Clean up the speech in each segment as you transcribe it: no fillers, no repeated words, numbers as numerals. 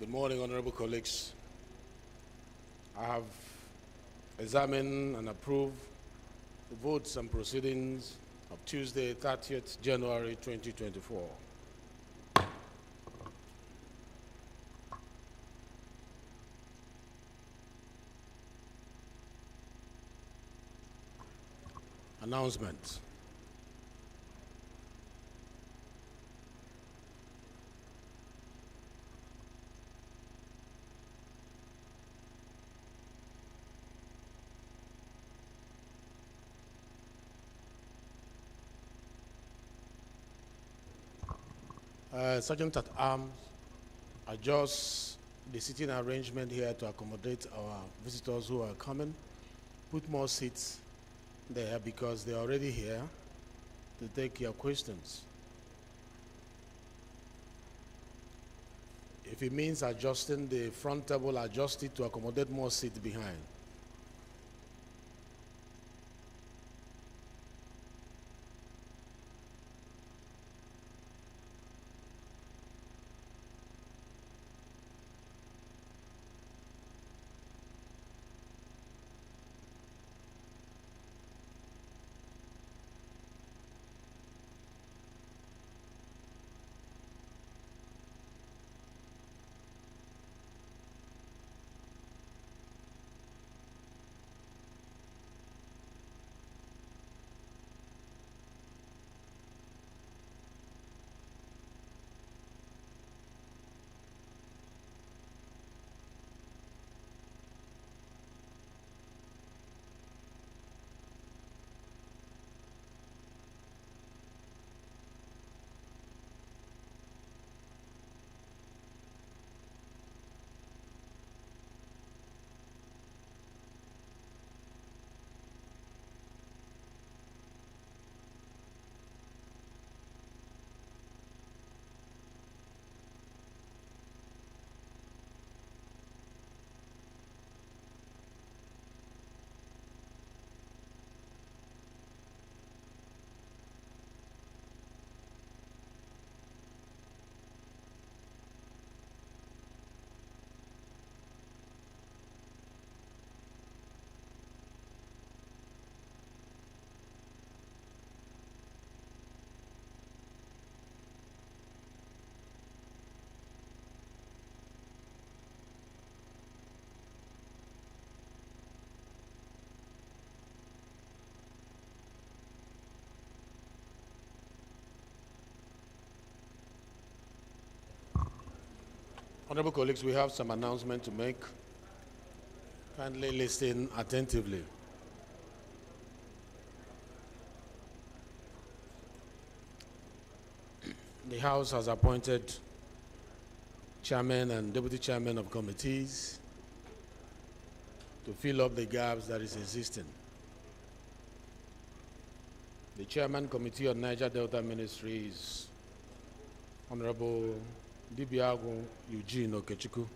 Good morning, honorable colleagues. I have examined and approved the votes and proceedings of Tuesday, 30th January 2024. Announcement. Sergeant at Arms adjusts the seating arrangement here to accommodate our visitors who are coming. Put more seats there because they're already here to take your questions. If it means adjusting the front table, adjust it to accommodate more seats behind. Honorable colleagues, we have some announcement to make. Kindly listen attentively. The House has appointed chairman and deputy chairman of committees to fill up the gaps that is existing. The chairman committee on Niger Delta Ministry is Honorable Dibiago Eugene Okechukwu.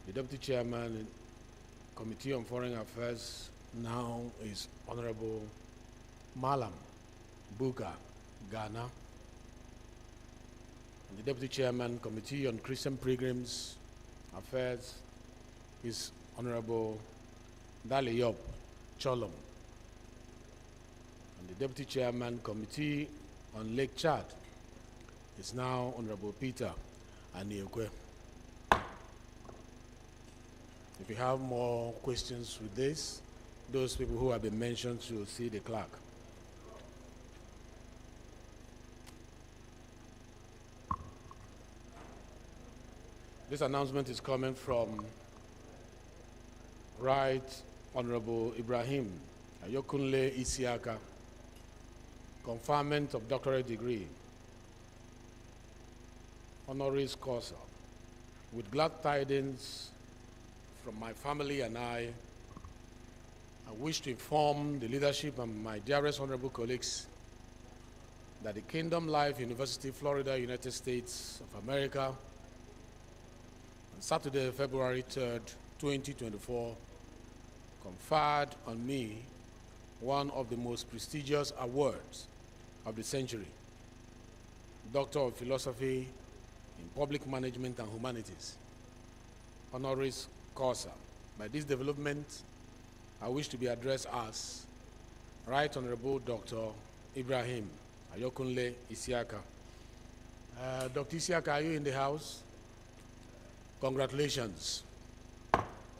The deputy chairman committee on foreign affairs now is Honorable Malam Buka Ghana. And the deputy chairman committee on Christian pilgrims affairs is Honorable Daliyop Cholom. And the deputy chairman committee on Lake Chad is now Honorable Peter Aniekwe. If you have more questions with this, those people who have been mentioned should see the clerk. This announcement is coming from Right Honorable Ibrahim Ayokunle Isiaka, conferment of doctorate degree, honoris causa. With glad tidings from my family and I wish to inform the leadership and my dearest honorable colleagues that the Kingdom Life University, Florida, United States of America, on Saturday, February 3rd, 2024, conferred on me one of the most prestigious awards of the century, Doctor of Philosophy in public management and humanities, honoris causa. By this development, I wish to be addressed as Right Honorable Dr. Ibrahim Ayokunle Isiaka. Dr. Isiaka, are you in the house? Congratulations.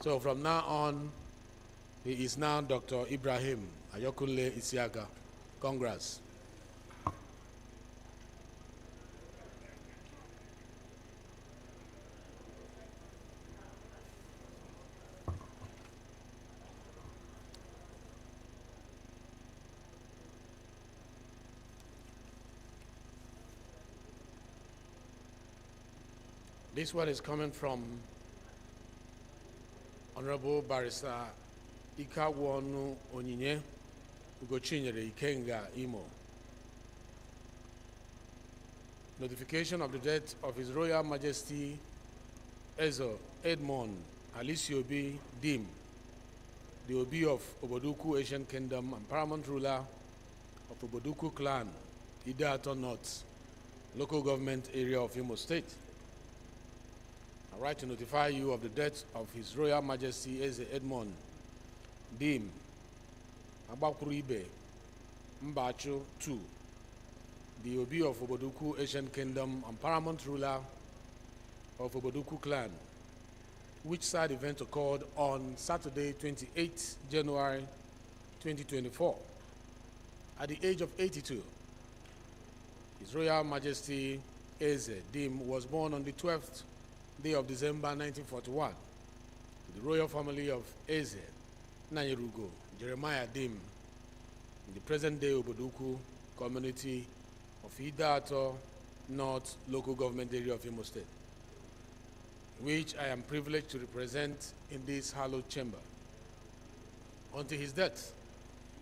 So from now on, he is now Dr. Ibrahim Ayokunle Isiaka. Congrats. This one is coming from Honorable Barrister Ikawonu Onyinye Ugochinyere Ikenga Imo. Notification of the death of His Royal Majesty Ezo Edmond Alisiobi Dim, the Obi of Oboduku Asian Kingdom and paramount ruler of Oboduku clan, Idato North, local government area of Imo State. I write to notify you of the death of His Royal Majesty Eze Edmond Dim Abakuribe Mbachu II, the Obi of Oboduku Asian Kingdom and paramount ruler of Oboduku clan, which sad event occurred on Saturday, 28 January 2024. At the age of 82, His Royal Majesty Eze Dim was born on the 12th day of December 1941 to the royal family of Eze Nanyerugo Jeremiah Dim in the present-day Oboduku community of Idato North local government area of Imo State, which I am privileged to represent in this hallowed chamber. Until his death,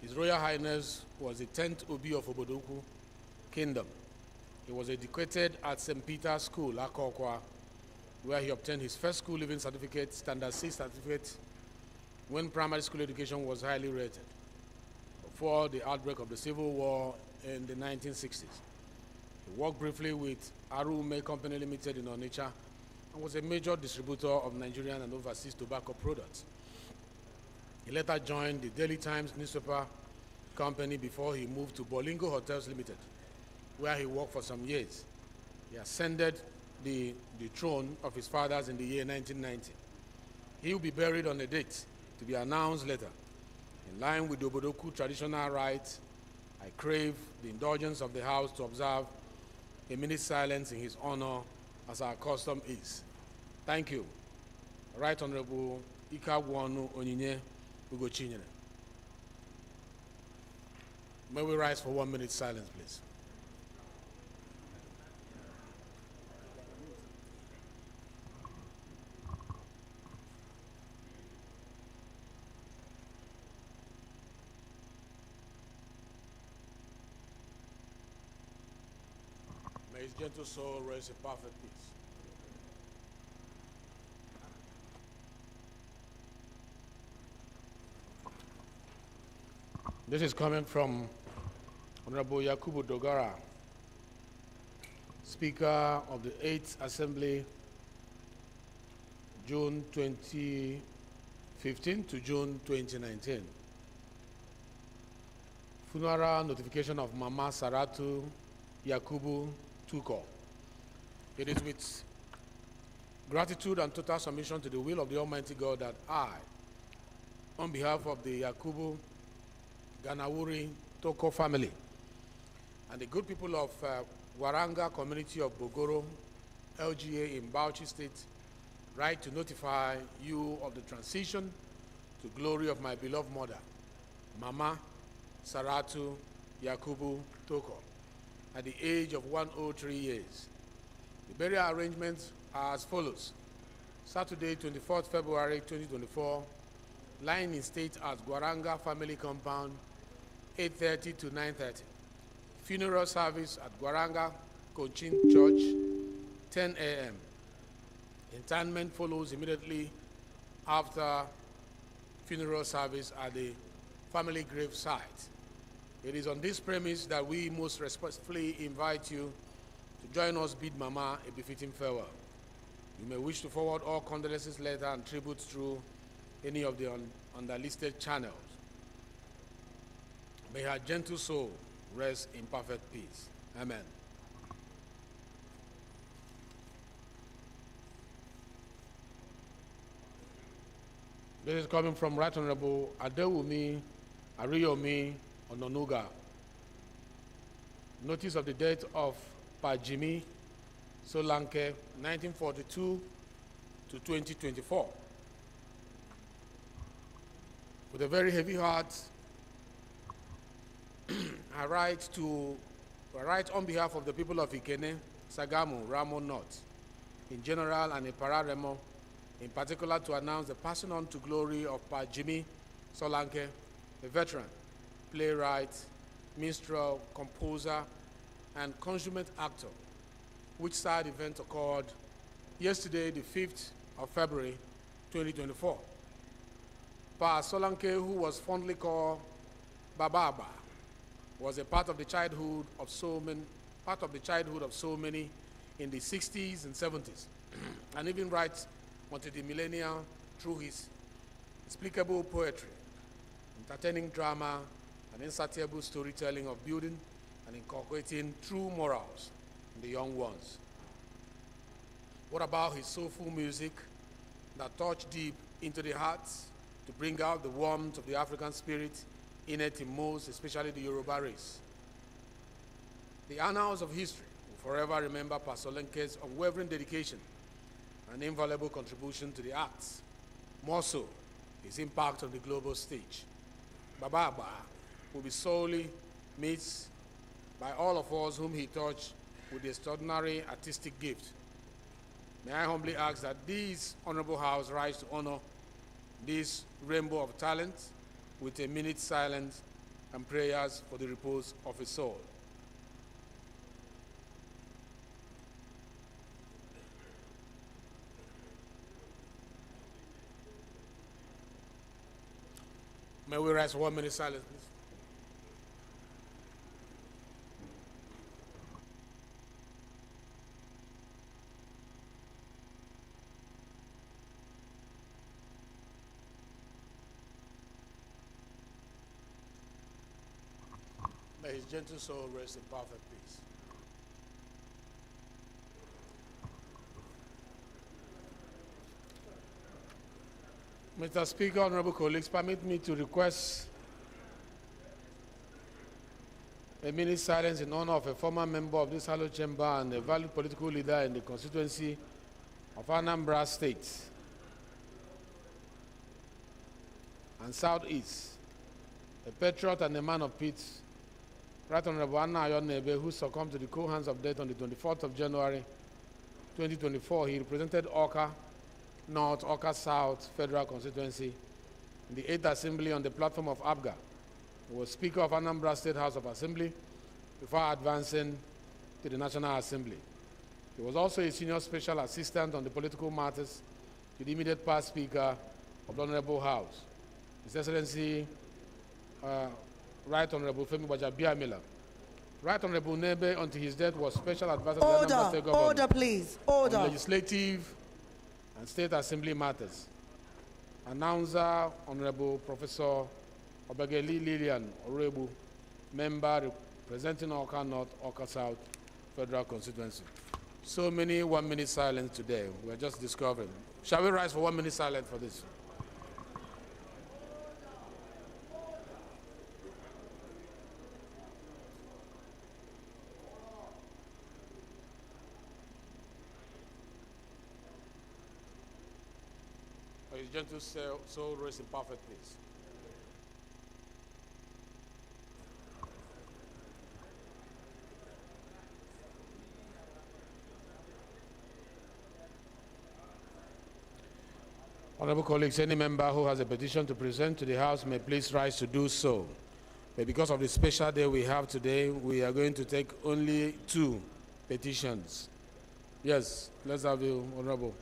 His Royal Highness was the 10th Obi of Oboduku Kingdom. He was educated at St. Peter's School, Akokwa, where he obtained his first school living certificate, Standard 6 certificate, when primary school education was highly rated, before the outbreak of the Civil War in the 1960s. He worked briefly with Arume Company Limited in Onitsha and was a major distributor of Nigerian and overseas tobacco products. He later joined the Daily Times newspaper company before he moved to Bolingo Hotels Limited, where he worked for some years. He ascended the throne of his fathers in the year 1990. He will be buried on a date to be announced later. In line with the Obodoku traditional rites, I crave the indulgence of the House to observe a minute's silence in his honor, as our custom is. Thank you. Right Honorable Ikawonu Onyinye Ugochinyere. May we rise for 1 minute silence, please. May his gentle soul rest in perfect peace. This is coming from Honorable Yakubu Dogara, Speaker of the 8th Assembly, June 2015 to June 2019. Funeral notification of Mama Saratu Yakubu Tuko. It is with gratitude and total submission to the will of the Almighty God that I, on behalf of the Yakubu Ganawuri Toko family and the good people of Waranga community of Bogoro, LGA in Bauchi State, write to notify you of the transition to glory of my beloved mother, Mama Saratu Yakubu Toko, at the age of 103 years. The burial arrangements are as follows. Saturday, 24th February 2024, lying in state at Guaranga Family Compound, 8:30 to 9:30. Funeral service at Guaranga Conchin Church, 10 a.m. Interment follows immediately after funeral service at the family grave site. It is on this premise that we most respectfully invite you to join us bid Mama a befitting farewell. You may wish to forward all condolences letters and tributes through any of the underlisted channels. May her gentle soul rest in perfect peace. Amen. This is coming from Right Honorable Adewumi Ariyomi Ononuga. Notice of the death of Pa Jimmy Solanke, 1942 to 2024. With a very heavy heart, I write on behalf of the people of Ikene, Sagamu, Ramo North, in general, and in Pararemo, in particular, to announce the passing on to glory of Pa Jimmy Solanke, a veteran, playwright, minstrel, composer, and consummate actor, which sad event occurred yesterday, the 5th of February, 2024. Pa Solanke, who was fondly called Bababa, was a part of the childhood of so many in the 60s and 70s, and even right until the millennium through his explicable poetry, entertaining drama, and insatiable storytelling of building and inculcating true morals in the young ones. What about his soulful music that touched deep into the hearts to bring out the warmth of the African spirit innate in most, especially the Yoruba race? The annals of history will forever remember Pa Solanke's unwavering dedication and invaluable contribution to the arts, more so his impact on the global stage. Bababa will be sorely missed by all of us whom he touched with the extraordinary artistic gift. May I humbly ask that this honorable house rise to honor this rainbow of talent with a minute's silence and prayers for the repose of his soul. May we rise for 1 minute silence, please. May his gentle soul rest in perfect peace. Mr. Speaker, honorable colleagues, permit me to request a minute's silence in honor of a former member of this hallowed chamber and a valued political leader in the constituency of Anambra State and Southeast, a patriot and a man of peace, Right Honorable Anna Ayonebe, who succumbed to the cold hands of death on the 24th of January, 2024. He represented Awka North, Awka South Federal Constituency in the 8th Assembly on the platform of ABGA. He was Speaker of Anambra State House of Assembly before advancing to the National Assembly. He was also a senior special assistant on the political matters to the immediate past Speaker of the Honorable House, His Excellency Right Honorable Femi Gbajabiamila. Right Honorable Nebe, until his death, was special advisor to the Anambra State Government. Order, please. Order. On legislative and state assembly matters. Announcer, Honorable Professor Obegeli Lilian Orebu, member representing Awka North, Awka South Federal Constituency. So many 1 minute silence today. We're just discovering. Shall we rise for 1 minute silence for this? His gentle soul rest in perfect peace. Honorable colleagues, any member who has a petition to present to the House may please rise to do so. But because of the special day we have today, we are going to take only 2 petitions. Yes, let's have you, Honorable.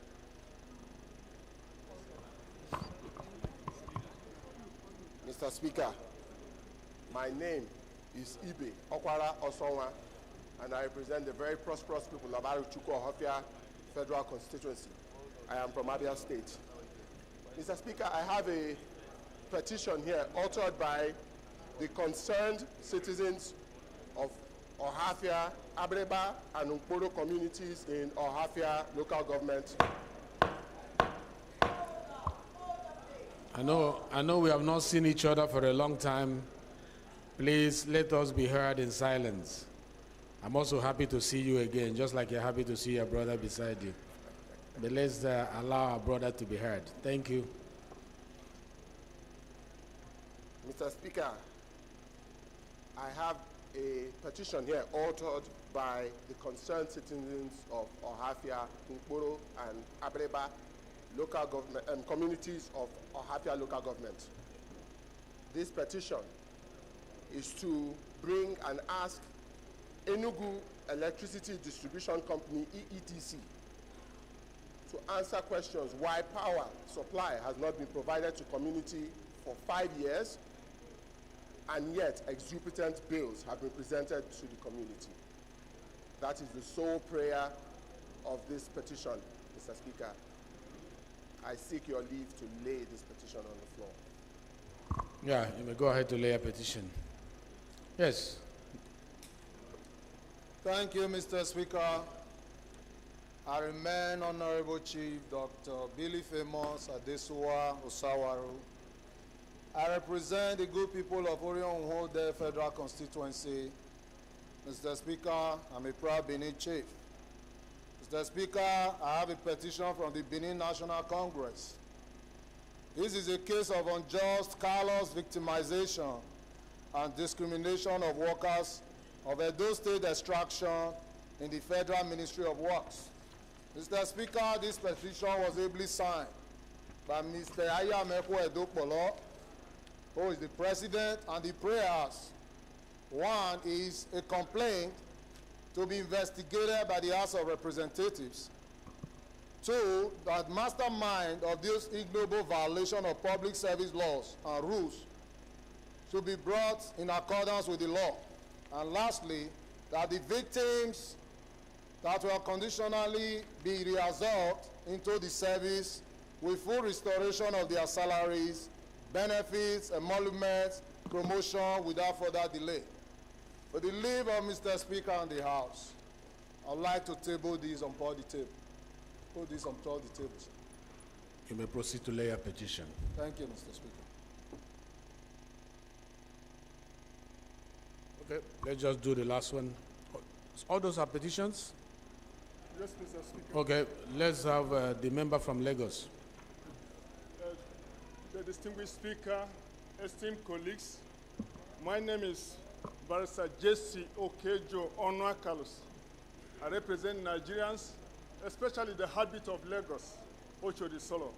Mr. Speaker, my name is Ibe Okwara Osonwa. and I represent the very prosperous people of Aruchuku-Ohafia Federal Constituency. I am from Abia State. Mr. Speaker, I have a petition here authored by the concerned citizens of Ohafia, Abreba, and Nkporo communities in Ohafia local government. I know we have not seen each other for a long time. Please let us be heard in silence. I'm also happy to see you again, just like you're happy to see your brother beside you. But let's allow our brother to be heard. Thank you. Mr. Speaker, I have a petition here authored by the concerned citizens of Ohafia, Nkporo, and Abreba local government and communities of Ohafia local government. This petition is to bring and ask Enugu Electricity Distribution Company, EETC, to answer questions why power supply has not been provided to community for 5 years, and yet exorbitant bills have been presented to the community. That is the sole prayer of this petition, Mr. Speaker. I seek your leave to lay this petition on the floor. Yeah, you may go ahead to lay a petition. Yes. Thank you, Mr. Speaker. I remain Honorable Chief Dr. Billy Famous Adesuwa Osawaru. I represent the good people of Orion-Hode Federal Constituency. Mr. Speaker, I'm a proud Benin chief. Mr. Speaker, I have a petition from the Benin National Congress. This is a case of unjust, callous victimization and discrimination of workers of Edo State extraction in the Federal Ministry of Works. Mr. Speaker, this petition was ably signed by Mr. Ayameko Edokpolo, who is the president, and the prayers. One is a complaint to be investigated by the House of Representatives. Two, that mastermind of this ignoble violation of public service laws and rules should be brought in accordance with the law. And lastly, that the victims that will conditionally be reabsorbed into the service with full restoration of their salaries, benefits, emoluments, promotion without further delay. With the leave of Mr. Speaker and the House, I'd like to table these on the table. Put this on top of the tables. You may proceed to lay a petition. Thank you, Mr. Speaker. Okay, let's just do the last one. All those are petitions? Yes, Mr. Speaker. Okay, let's have the member from Lagos. The distinguished Speaker, esteemed colleagues, my name is Barrister Jesse Okejo Onwakalos. I represent Nigerians, especially the habit of Lagos, Oshodi Solo.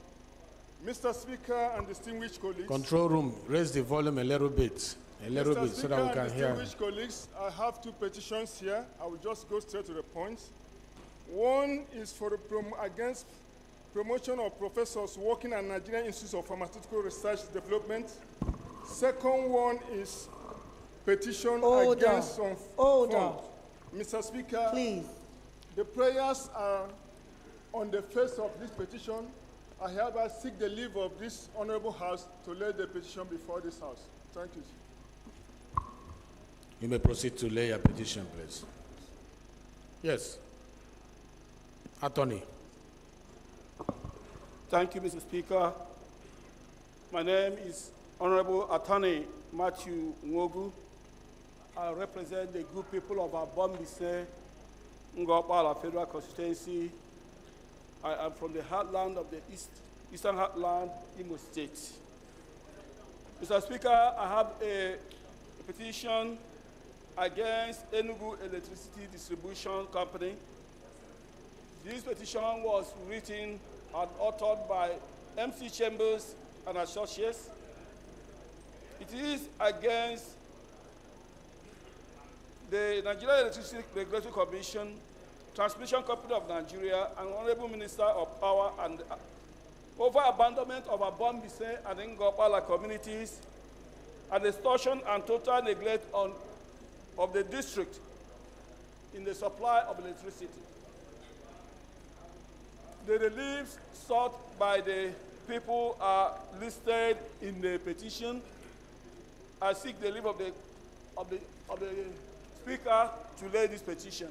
Mr. Speaker and distinguished colleagues. Control room, raise the volume a little bit, so that we can hear. Distinguished colleagues, I have two petitions here. I will just go straight to the point. One is for against promotion of professors working at Nigerian Institute of Pharmaceutical Research Development. Second one is petition against some funds. Mr. Speaker, please. The prayers are on the face of this petition. I hereby seek the leave of this honorable house to lay the petition before this house. Thank you. You may proceed to lay a petition, please. Yes. Attorney. Thank you, Mr. Speaker. My name is Honorable Attorney Matthew Nwogu. I represent the good people of Abombise, Ngopala Federal Constituency. I am from the heartland of the Eastern Heartland, Imo State. Mr. Speaker, I have a petition against Enugu Electricity Distribution Company. This petition was written and authored by MC Chambers and Associates. It is against the Nigeria Electricity Regulatory Commission, Transmission Company of Nigeria, and Honorable Minister of Power, and over abandonment of Abombise and Ngopala communities, and extortion and total neglect of the district. in the supply of electricity. The reliefs sought by the people are listed in the petition. I seek the leave of the Speaker to lay this petition.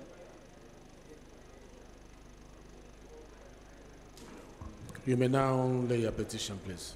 You may now lay your petition, please.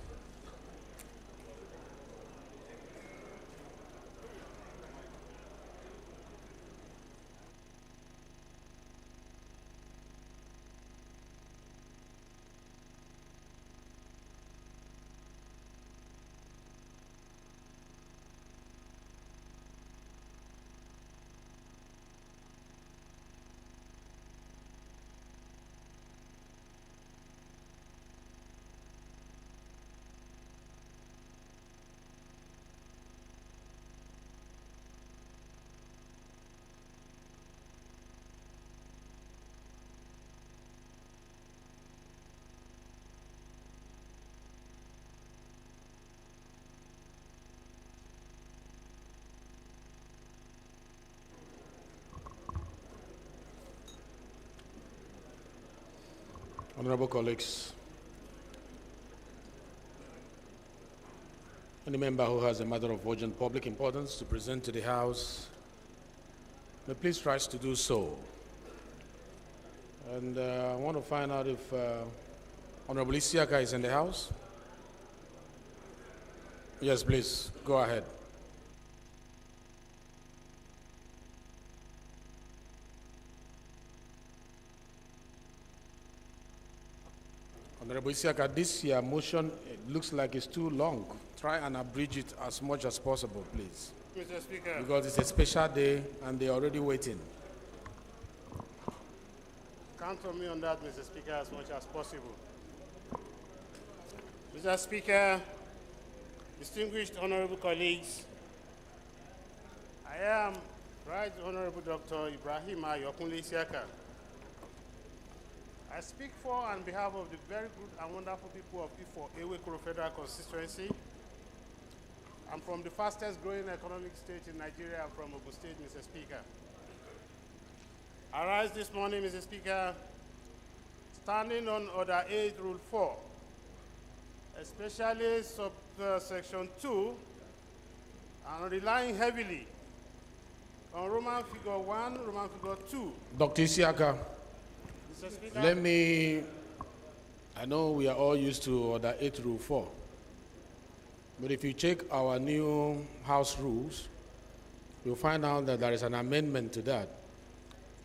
Honorable colleagues, any member who has a matter of urgent public importance to present to the House may please rise to do so. And I want to find out if Honorable Isiaka is in the House. Yes, please, go ahead. Honorable Isiaka, this year motion, it looks like it's too long. Try and abridge it as much as possible, please. Mr. Speaker. Because it's a special day and they're already waiting. Count on me on that, Mr. Speaker, as much as possible. Mr. Speaker, distinguished honorable colleagues, I am Right Honorable Dr. Ibrahim Ayokunle Isiaka. I speak for and behalf of the very good and wonderful people of Ifo Ewekoro Federal Constituency. I'm from the fastest growing economic state in Nigeria. I'm from Ogun State, Mr. Speaker. I rise this morning, Mr. Speaker, standing on Order 8, Rule 4, especially Section 2, and relying heavily on Roman figure 1, Roman figure 2. Dr. Isiaka, Mr. Speaker, let me, I know we are all used to Order 8, Rule 4, but if you check our new House rules, you'll find out that there is an amendment to that.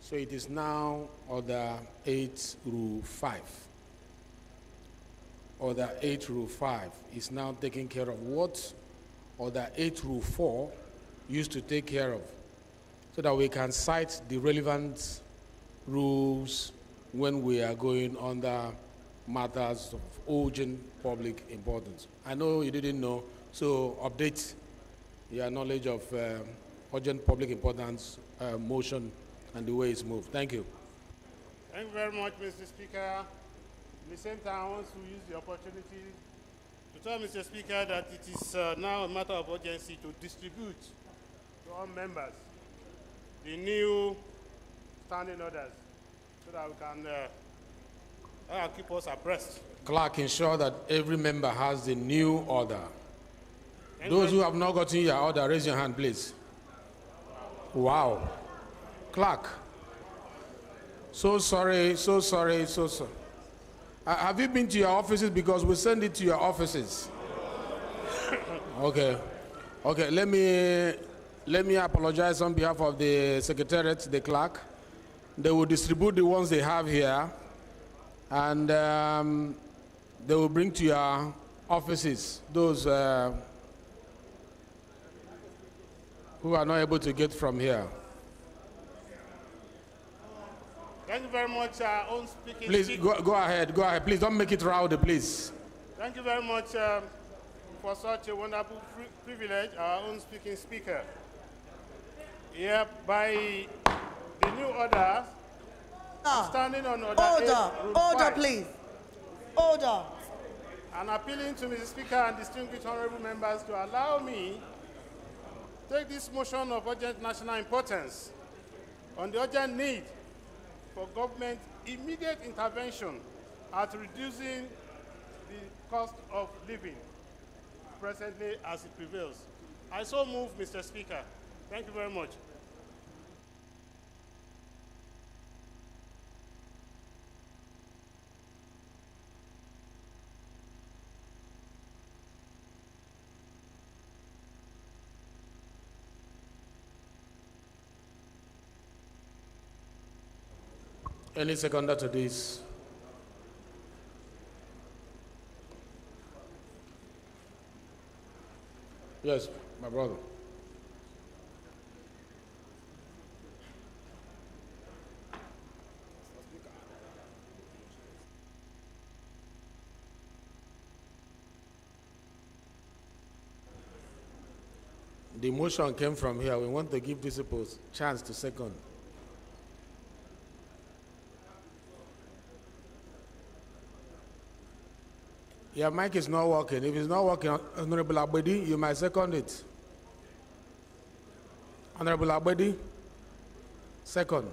So it is now Order 8, Rule 5. Order 8, Rule 5 is now taking care of what Order 8, Rule 4 used to take care of, so that we can cite the relevant rules when we are going under matters of urgent public importance. I know you didn't know, so update your knowledge of urgent public importance motion and the way it's moved. Thank you. thank you very much, Mr. Speaker. At the same time, I want to use the opportunity to tell Mr. Speaker that it is now a matter of urgency to distribute to all members the new standing orders so that we can keep us abreast. Clerk, ensure that every member has the new order. Those who have not gotten your order, raise your hand, please. Wow. Clerk. So sorry, so sorry, so sorry. Have you been to your offices? Because we send it to your offices. Okay. Okay, let me apologize on behalf of the Secretariat, the clerk. They will distribute the ones they have here, and they will bring to your offices those who are not able to get from here. Thank you very much, own speaking. Please, go ahead, go ahead. Please don't make it rowdy, please. Thank you very much for such a wonderful privilege, our own speaking speaker. Here, by the new order, standing on Order 8, Rule 5, please. Order. and appealing to Mr. Speaker and distinguished honorable members to allow me to take this motion of urgent national importance on the urgent need for government immediate intervention at reducing the cost of living presently as it prevails. I so move, Mr. Speaker. Thank you very much. Any seconder to this? Yes, my brother. The motion came from here. We want to give these people a chance to second. Your mic is not working. If it's not working, Honorable Abedi, you might second it. Honorable Abedi, second.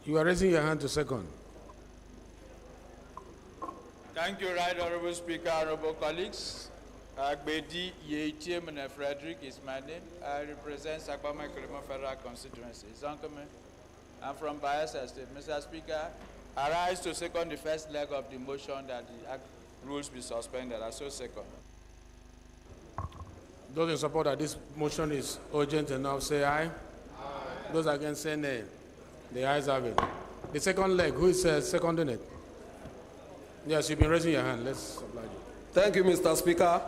You are raising your hand to second. Thank you, Right Honorable Speaker, honorable colleagues. Agbedi Yeitiemene Frederick is my name. I represent Sakbama Kilimo Federal Constituency. I'm from Bayelsa State. Mr. Speaker, I rise to second the first leg of the motion that the rules be suspended. I so second. Those in support that this motion is urgent enough, say aye. Aye. Those against, say nay. The ayes have it. The second leg, who is seconding it? Yes, you've been raising your hand. Let's oblige you. Thank you, Mr. Speaker.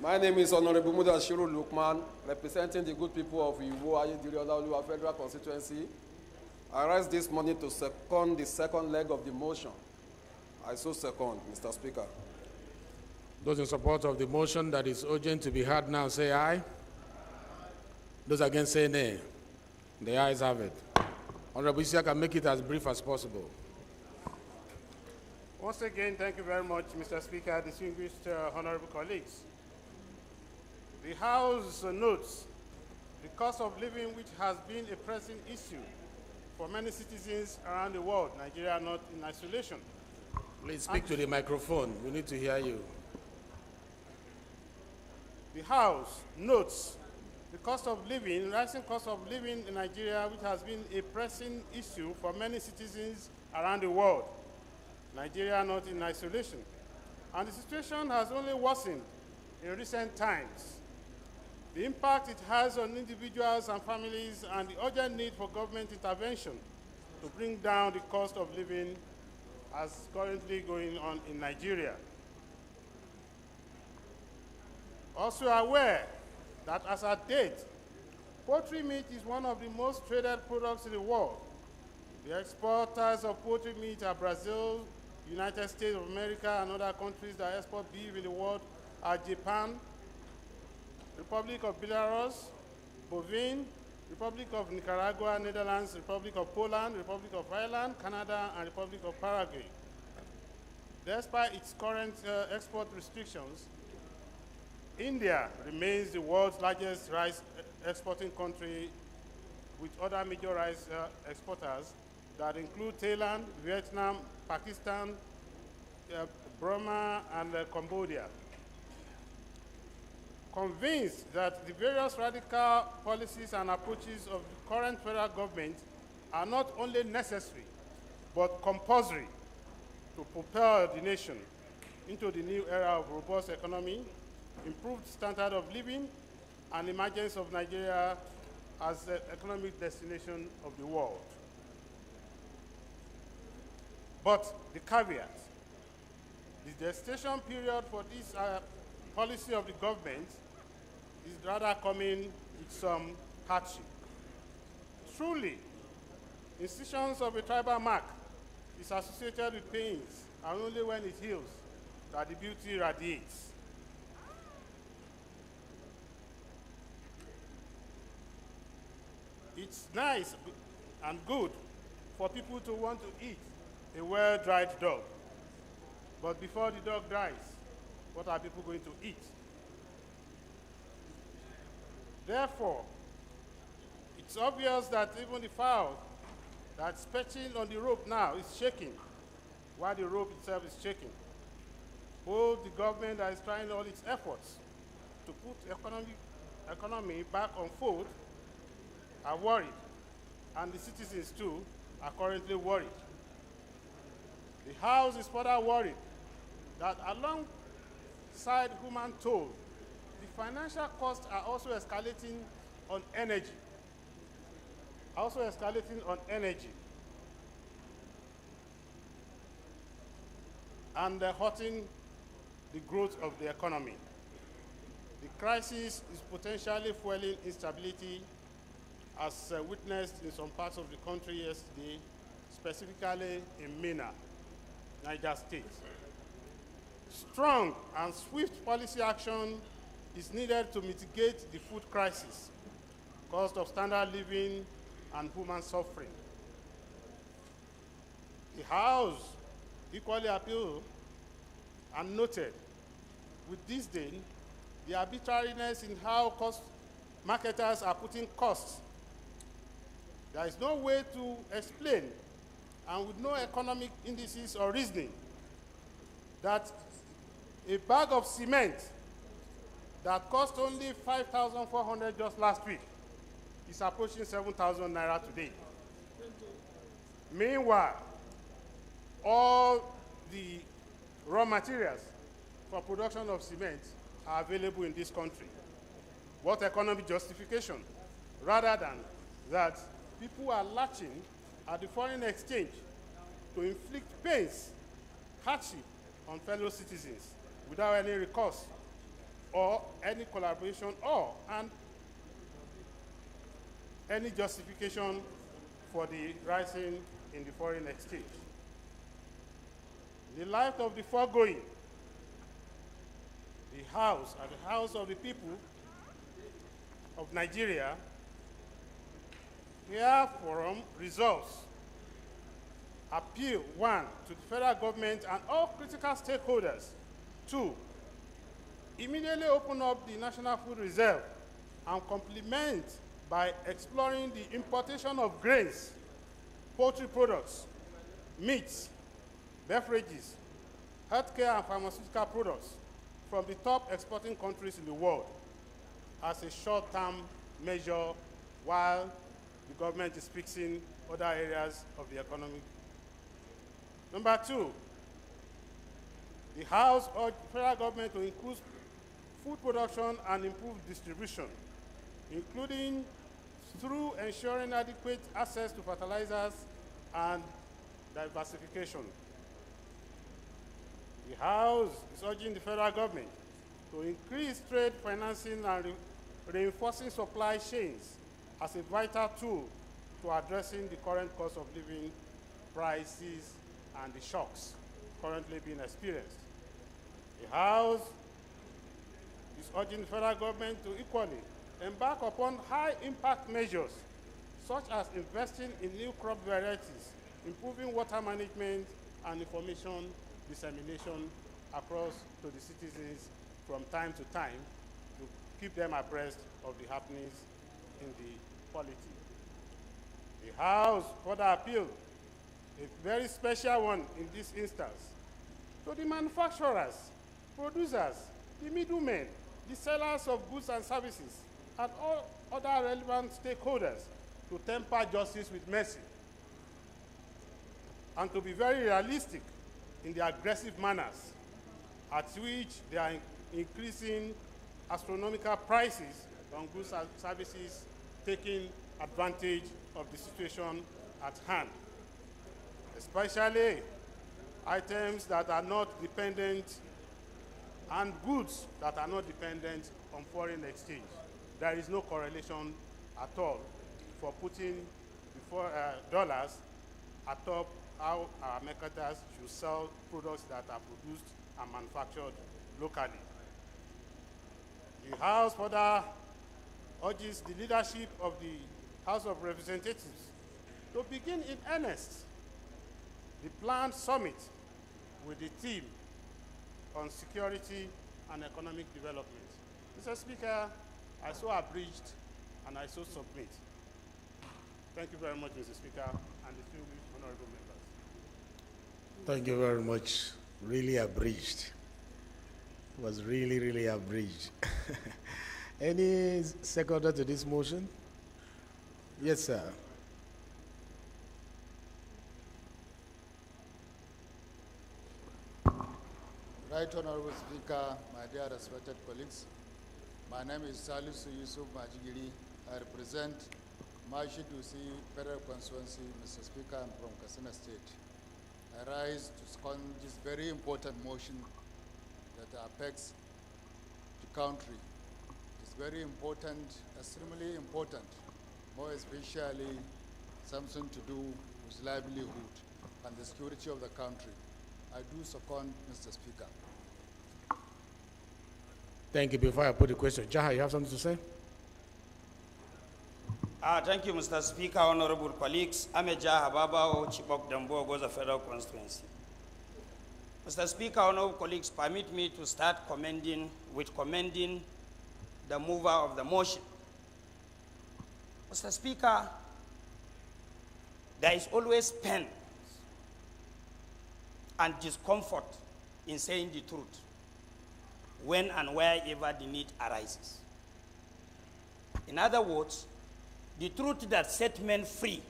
My name is Honorable Mudashiru Lukman, representing the good people of Iwo Ayediri Federal Constituency. I rise this morning to second the second leg of the motion. I so second, Mr. Speaker. Those in support of the motion that is urgent to be heard now, say aye. Those against, say nay. The ayes have it. Honorable Isia can make it as brief as possible. Once again, thank you very much, Mr. Speaker, distinguished honorable colleagues. The House notes the cost of living, which has been a pressing issue for many citizens around the world, Nigeria not in isolation. Please speak to the microphone. We need to hear you. The House notes the cost of living, rising cost of living in Nigeria, which has been a pressing issue for many citizens around the world, Nigeria not in isolation. And the situation has only worsened in recent times. The impact it has on individuals and families and the urgent need for government intervention to bring down the cost of living as currently going on in Nigeria. Also aware that as at date, poultry meat is one of the most traded products in the world. The exporters of poultry meat are Brazil, United States of America, and other countries that export beef in the world are Japan, Republic of Belarus, Bovine, Republic of Nicaragua, Netherlands, Republic of Poland, Republic of Ireland, Canada, and Republic of Paraguay. Despite its current export restrictions, India remains the world's largest rice exporting country, with other major rice exporters that include Thailand, Vietnam, Pakistan, Burma, and Cambodia. Convinced that the various radical policies and approaches of the current federal government are not only necessary, but compulsory to propel the nation into the new era of robust economy, improved standard of living, and emergence of Nigeria as the economic destination of the world. But the caveat, the gestation period for this policy of the government is rather coming with some hardship. Truly, incisions of a tribal mark is associated with pains, and only when it heals that the beauty radiates. It's nice and good for people to want to eat a well-dried dog. But before the dog dries, what are people going to eat? Therefore, it It's obvious that even the fowl that's perching on the rope now is shaking, while the rope itself is shaking. Both the government that is trying all its efforts to put economy back on foot are worried, and the citizens too are currently worried. The House is further worried that alongside human toll, the financial costs are also escalating on energy. And hurting the growth of the economy. The crisis is potentially fueling instability, as witnessed in some parts of the country yesterday, specifically in Minna, Niger State. Strong and swift policy action is needed to mitigate the food crisis, cost of standard living, and human suffering. The House equally appealed and noted with disdain the arbitrariness in how marketers are putting costs. There is no way to explain, and with no economic indices or reasoning, that a bag of cement that cost only 5,400 just last week is approaching 7,000 naira today. Meanwhile, all the raw materials for production of cement are available in this country. What economic justification? Rather than that, people are latching at the foreign exchange to inflict pains, hardship on fellow citizens without any recourse or any collaboration and any justification for the rising in the foreign exchange. In the light of the foregoing, the House, and the House of the people of Nigeria, herefrom resolves appeal, 1, to the federal government and all critical stakeholders, 2, immediately open up the National Food Reserve and complement by exploring the importation of grains, poultry products, meats, beverages, healthcare and pharmaceutical products from the top exporting countries in the world as a short-term measure while the government is fixing other areas of the economy. Number 2, the House urged the federal government to increase food production and improve distribution, including through ensuring adequate access to fertilizers and diversification. The House is urging the federal government to increase trade financing and reinforcing supply chains as a vital tool to addressing the current cost of living prices and the shocks currently being experienced. The House is urging the federal government to equally embark upon high-impact measures, such as investing in new crop varieties, improving water management, and information dissemination across to the citizens from time to time to keep them abreast of the happenings in the polity. The House further appealed, a very special one in this instance, to the manufacturers, producers, the middlemen, the sellers of goods and services, and all other relevant stakeholders to temper justice with mercy and to be very realistic in the aggressive manners at which they are increasing astronomical prices on goods and services, taking advantage of the situation at hand, especially items that are not dependent and goods that are not dependent on foreign exchange. There is no correlation at all for putting the dollars atop how our marketers should sell products that are produced and manufactured locally. The House further urges the leadership of the House of Representatives to begin in earnest the planned summit with the theme on security and economic development. Mr. Speaker, I so abridged and I so submit. Thank you very much, Mr. Speaker, and distinguished honorable members. Thank you very much. Really abridged. It was really, really abridged. Any seconder to this motion? Yes, sir. Right Honorable Speaker, my dear respected colleagues, my name is Salisu Yusuf Majigiri. I represent Mashidusi Federal Constituency, Mr. Speaker, I'm from Katsina State. I rise to second this very important motion that affects the country. It's very important, extremely important, more especially something to do with livelihood and the security of the country. I do second, Mr. Speaker. Thank you. Before I put the question, Jaha, you have something to say? Thank you, Mr. Speaker, honorable colleagues. I'm a Jaha Babao, Chibok Dambo, Goza Federal Constituency. Mr. Speaker, honorable colleagues, permit me to start commending the mover of the motion. Mr. Speaker, there is always pain and discomfort in saying the truth when and wherever the need arises. In other words, the truth that sets men free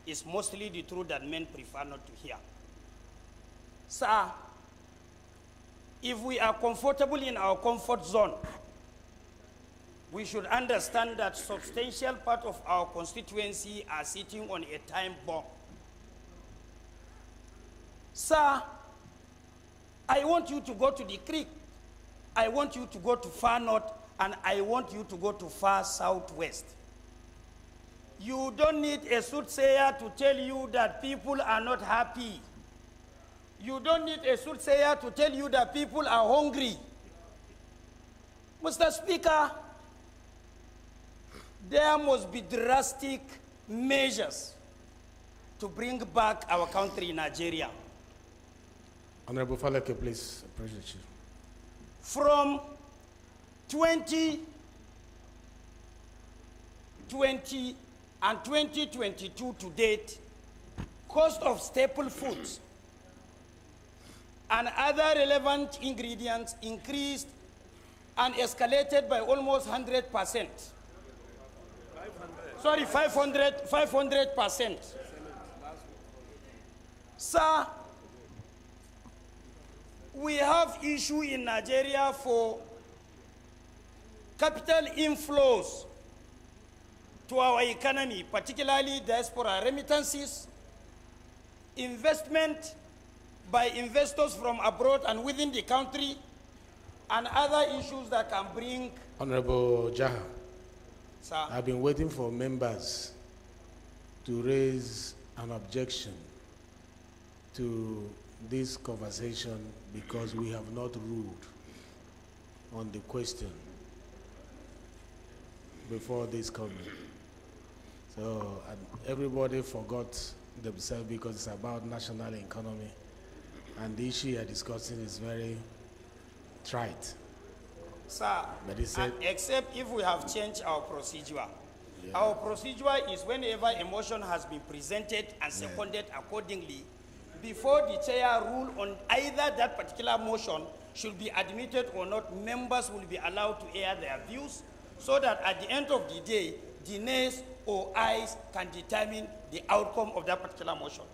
is mostly the truth that men prefer not to hear. Sir, if we are comfortable in our comfort zone, we should understand that substantial part of our constituency are sitting on a time bomb. Sir, I want you to go to the creek. I want you to go to far north, and I want you to go to far southwest. You don't need a soothsayer to tell you that people are not happy. You don't need a soothsayer to tell you that people are hungry. Mr. Speaker, there must be drastic measures to bring back our country, Nigeria. Honorable Faleke, please. Appreciate you. From 2020 and 2022 to date, cost of staple foods and other relevant ingredients increased and escalated by almost 100%. Sorry, 500%. Sir, we have issue in Nigeria for capital inflows to our economy, particularly diaspora remittances, investment by investors from abroad and within the country, and other issues that can bring... Honorable Jaha, Sir. I've been waiting for members to raise an objection to this conversation because we have not ruled on the question before this coming. So and everybody forgot themselves because it's about national economy, and the issue you're discussing is very trite. Sir, But he said, except if we have changed our procedure. Yeah. Our procedure is whenever a motion has been presented and seconded accordingly, before the chair rule on either that particular motion should be admitted or not, members will be allowed to air their views so that at the end of the day, the nays or ayes can determine the outcome of that particular motion.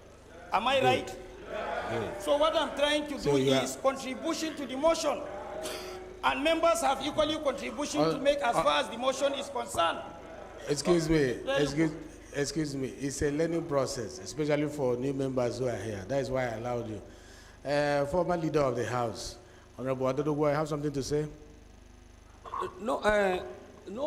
Am I right? Good. So what I'm trying to do is contribution to the motion. And members have equally contribution to make as far as the motion is concerned. Excuse me, it's a learning process, especially for new members who are here. That is why I allowed you. Former leader of the House, Honorable Adodogo, I have something to say? No,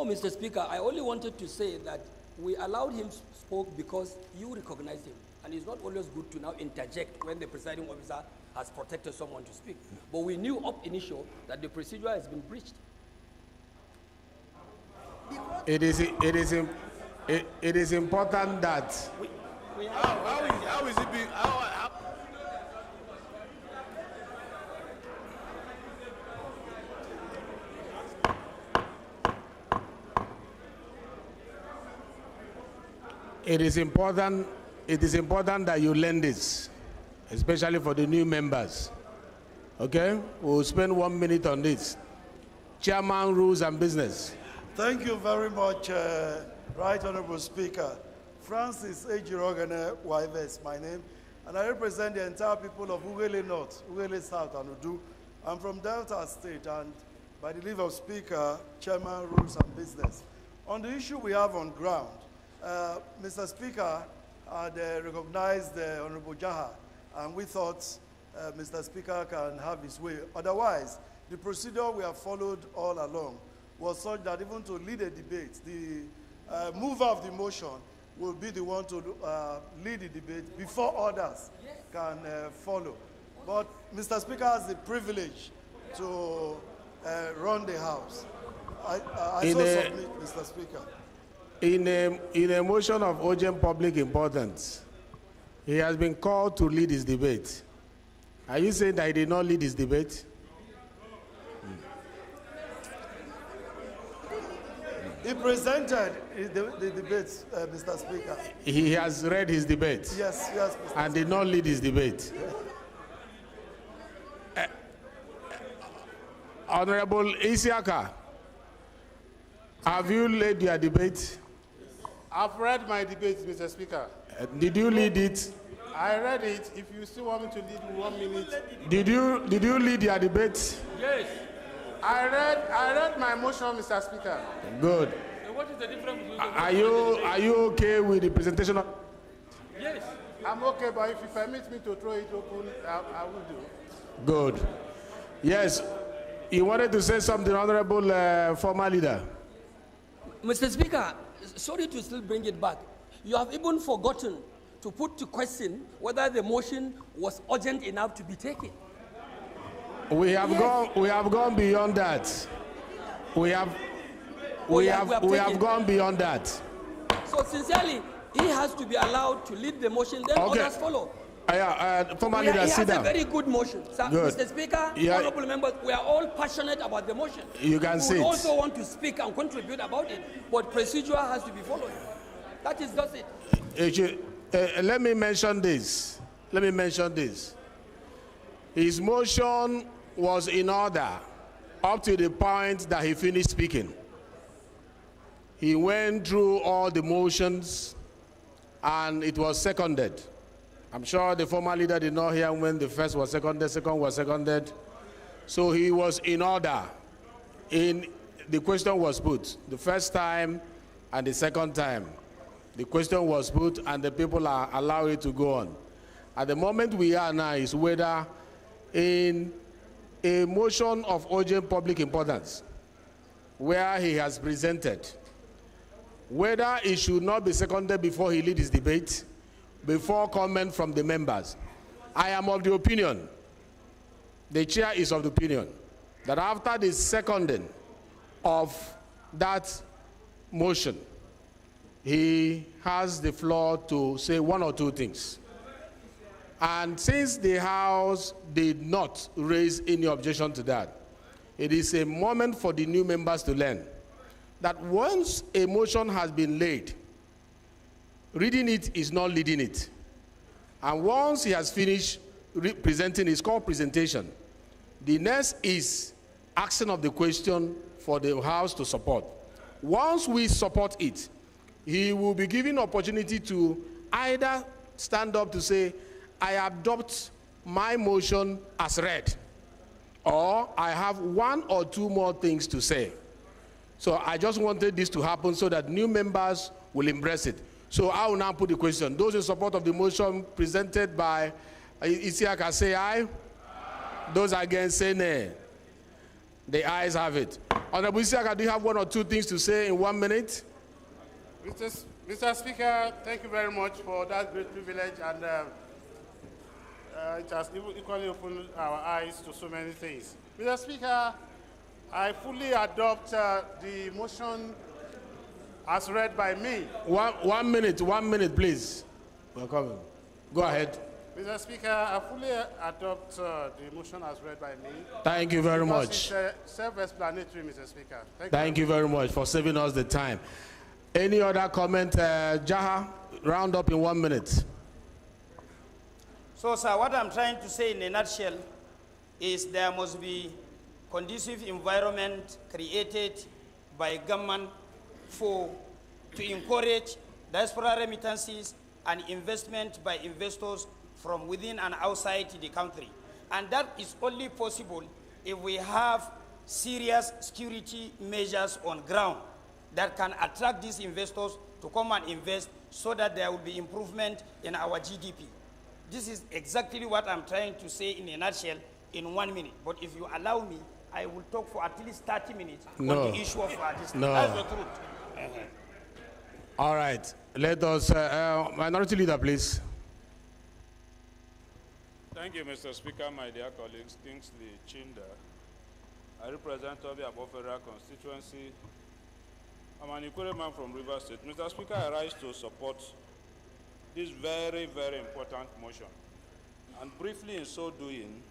Mr. Speaker, I only wanted to say that we allowed him spoke because you recognized him. And it's not always good to now interject when the presiding officer has protected someone to speak. But we knew up initio that the procedure has been breached. It is important that how is it being It is important that you learn this, especially for the new members. Okay? We'll spend 1 minute on this. Chairman, rules and business. Thank you very much, Right Honorable Speaker. Francis Ejirogane Waive is my name, and I represent the entire people of Ughelli North, Ughelli South, and Udu. I'm from Delta State, and by the leave of Speaker, Chairman, Rules and Business. On the issue we have on ground, Mr. Speaker had recognized Honorable Jaha, and we thought Mr. Speaker can have his way. Otherwise, the procedure we have followed all along was such that even to lead a debate, the mover of the motion will be the one to lead the debate before others can follow. But Mr. Speaker has the privilege to run the House. I so submit, Mr. Speaker. In a motion of urgent public importance, he has been called to lead his debate. Are you saying that he did not lead his debate? He presented the debate, Mr. Speaker. He has read his debate. Yes, yes, Mr. And did not lead his debate. Honorable Isiaka, have you led your debate? I've read my debate, Mr. Speaker. Did you lead it? I read it. If you still want me to lead in 1 minute. Did you lead your debate? Yes. I read my motion, Mr. Speaker. Good. So what is the difference between Are you okay with the presentation of? Yes. I'm okay, but if you permit me to throw it open, I will do. Good. Yes. You wanted to say something, Honorable former leader. Mr. Speaker, sorry to still bring it back. You have even forgotten to put to question whether the motion was urgent enough to be taken. We have gone beyond that. We have gone beyond that. So sincerely, he has to be allowed to lead the motion, then others follow. Former leader, sit down. He has a very good motion. Sir, good. Mr. Speaker, honorable members, we are all passionate about the motion. You can sit. We also want to speak and contribute about it, but procedure has to be followed. That is just it. Let me mention this. His motion was in order up to the point that he finished speaking. He went through all the motions and it was seconded. I'm sure the former leader did not hear when the first was seconded, second was seconded. So he was in order. The question was put the first time and the second time. The question was put and the people are allowed it to go on. At the moment we are now is whether in a motion of urgent public importance where he has presented, whether it should not be seconded before he leads his debate, before comment from the members. I am of the opinion, the chair is of the opinion, that after the seconding of that motion, he has the floor to say one or two things. And since the House did not raise any objection to that, it is a moment for the new members to learn that once a motion has been laid, reading it is not leading it. And once he has finished presenting his core presentation, the next is asking of the question for the House to support. Once we support it, he will be given opportunity to either stand up to say, I adopt my motion as read, or I have one or two more things to say. So I just wanted this to happen so that new members will embrace it. So I will now put the question. Those in support of the motion presented by Isiaka say aye. Those against say nay. The ayes have it. Honorable Isiaka, do you have one or two things to say in 1 minute? Mr. Speaker, thank you very much for that great privilege, and it has equally opened our eyes to so many things. Mr. Speaker, I fully adopt the motion as read by me. 1 minute, please. We're coming. Go ahead. Mr. Speaker, I fully adopt the motion as read by me. Thank you very much. It's self-explanatory, Mr. Speaker. Thank you very much for saving us the time. Any other comment? Jaha, round up in 1 minute. So, sir, what I'm trying to say in a nutshell is there must be conducive environment created by government to encourage diaspora remittances and investment by investors from within and outside the country. And that is only possible if we have serious security measures on ground that can attract these investors to come and invest so that there will be improvement in our GDP. This is exactly what I'm trying to say in a nutshell in 1 minute. But if you allow me, I will talk for at least 30 minutes on the issue of this. No. That's the truth. All right. Let us, Minority Leader, please. Thank you, Mr. Speaker, my dear colleagues. Kingsley Chinda. I represent Toby Abofera constituency. I'm an Ikure man from Rivers State. Mr. Speaker, I rise to support this very, very important motion. And briefly in so doing,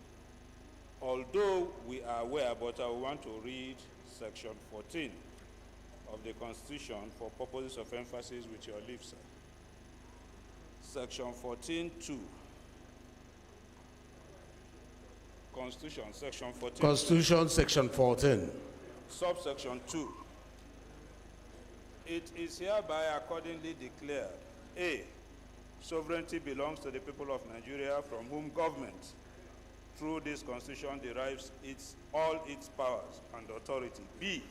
although we are aware, but I want to read section 14 of the Constitution for purposes of emphasis with your leave, sir. Section 14(2). Constitution, section 14. Constitution, section 14. Subsection 2. It is hereby accordingly declared, A, sovereignty belongs to the people of Nigeria, from whom government, through this constitution, derives all its powers and authority. B,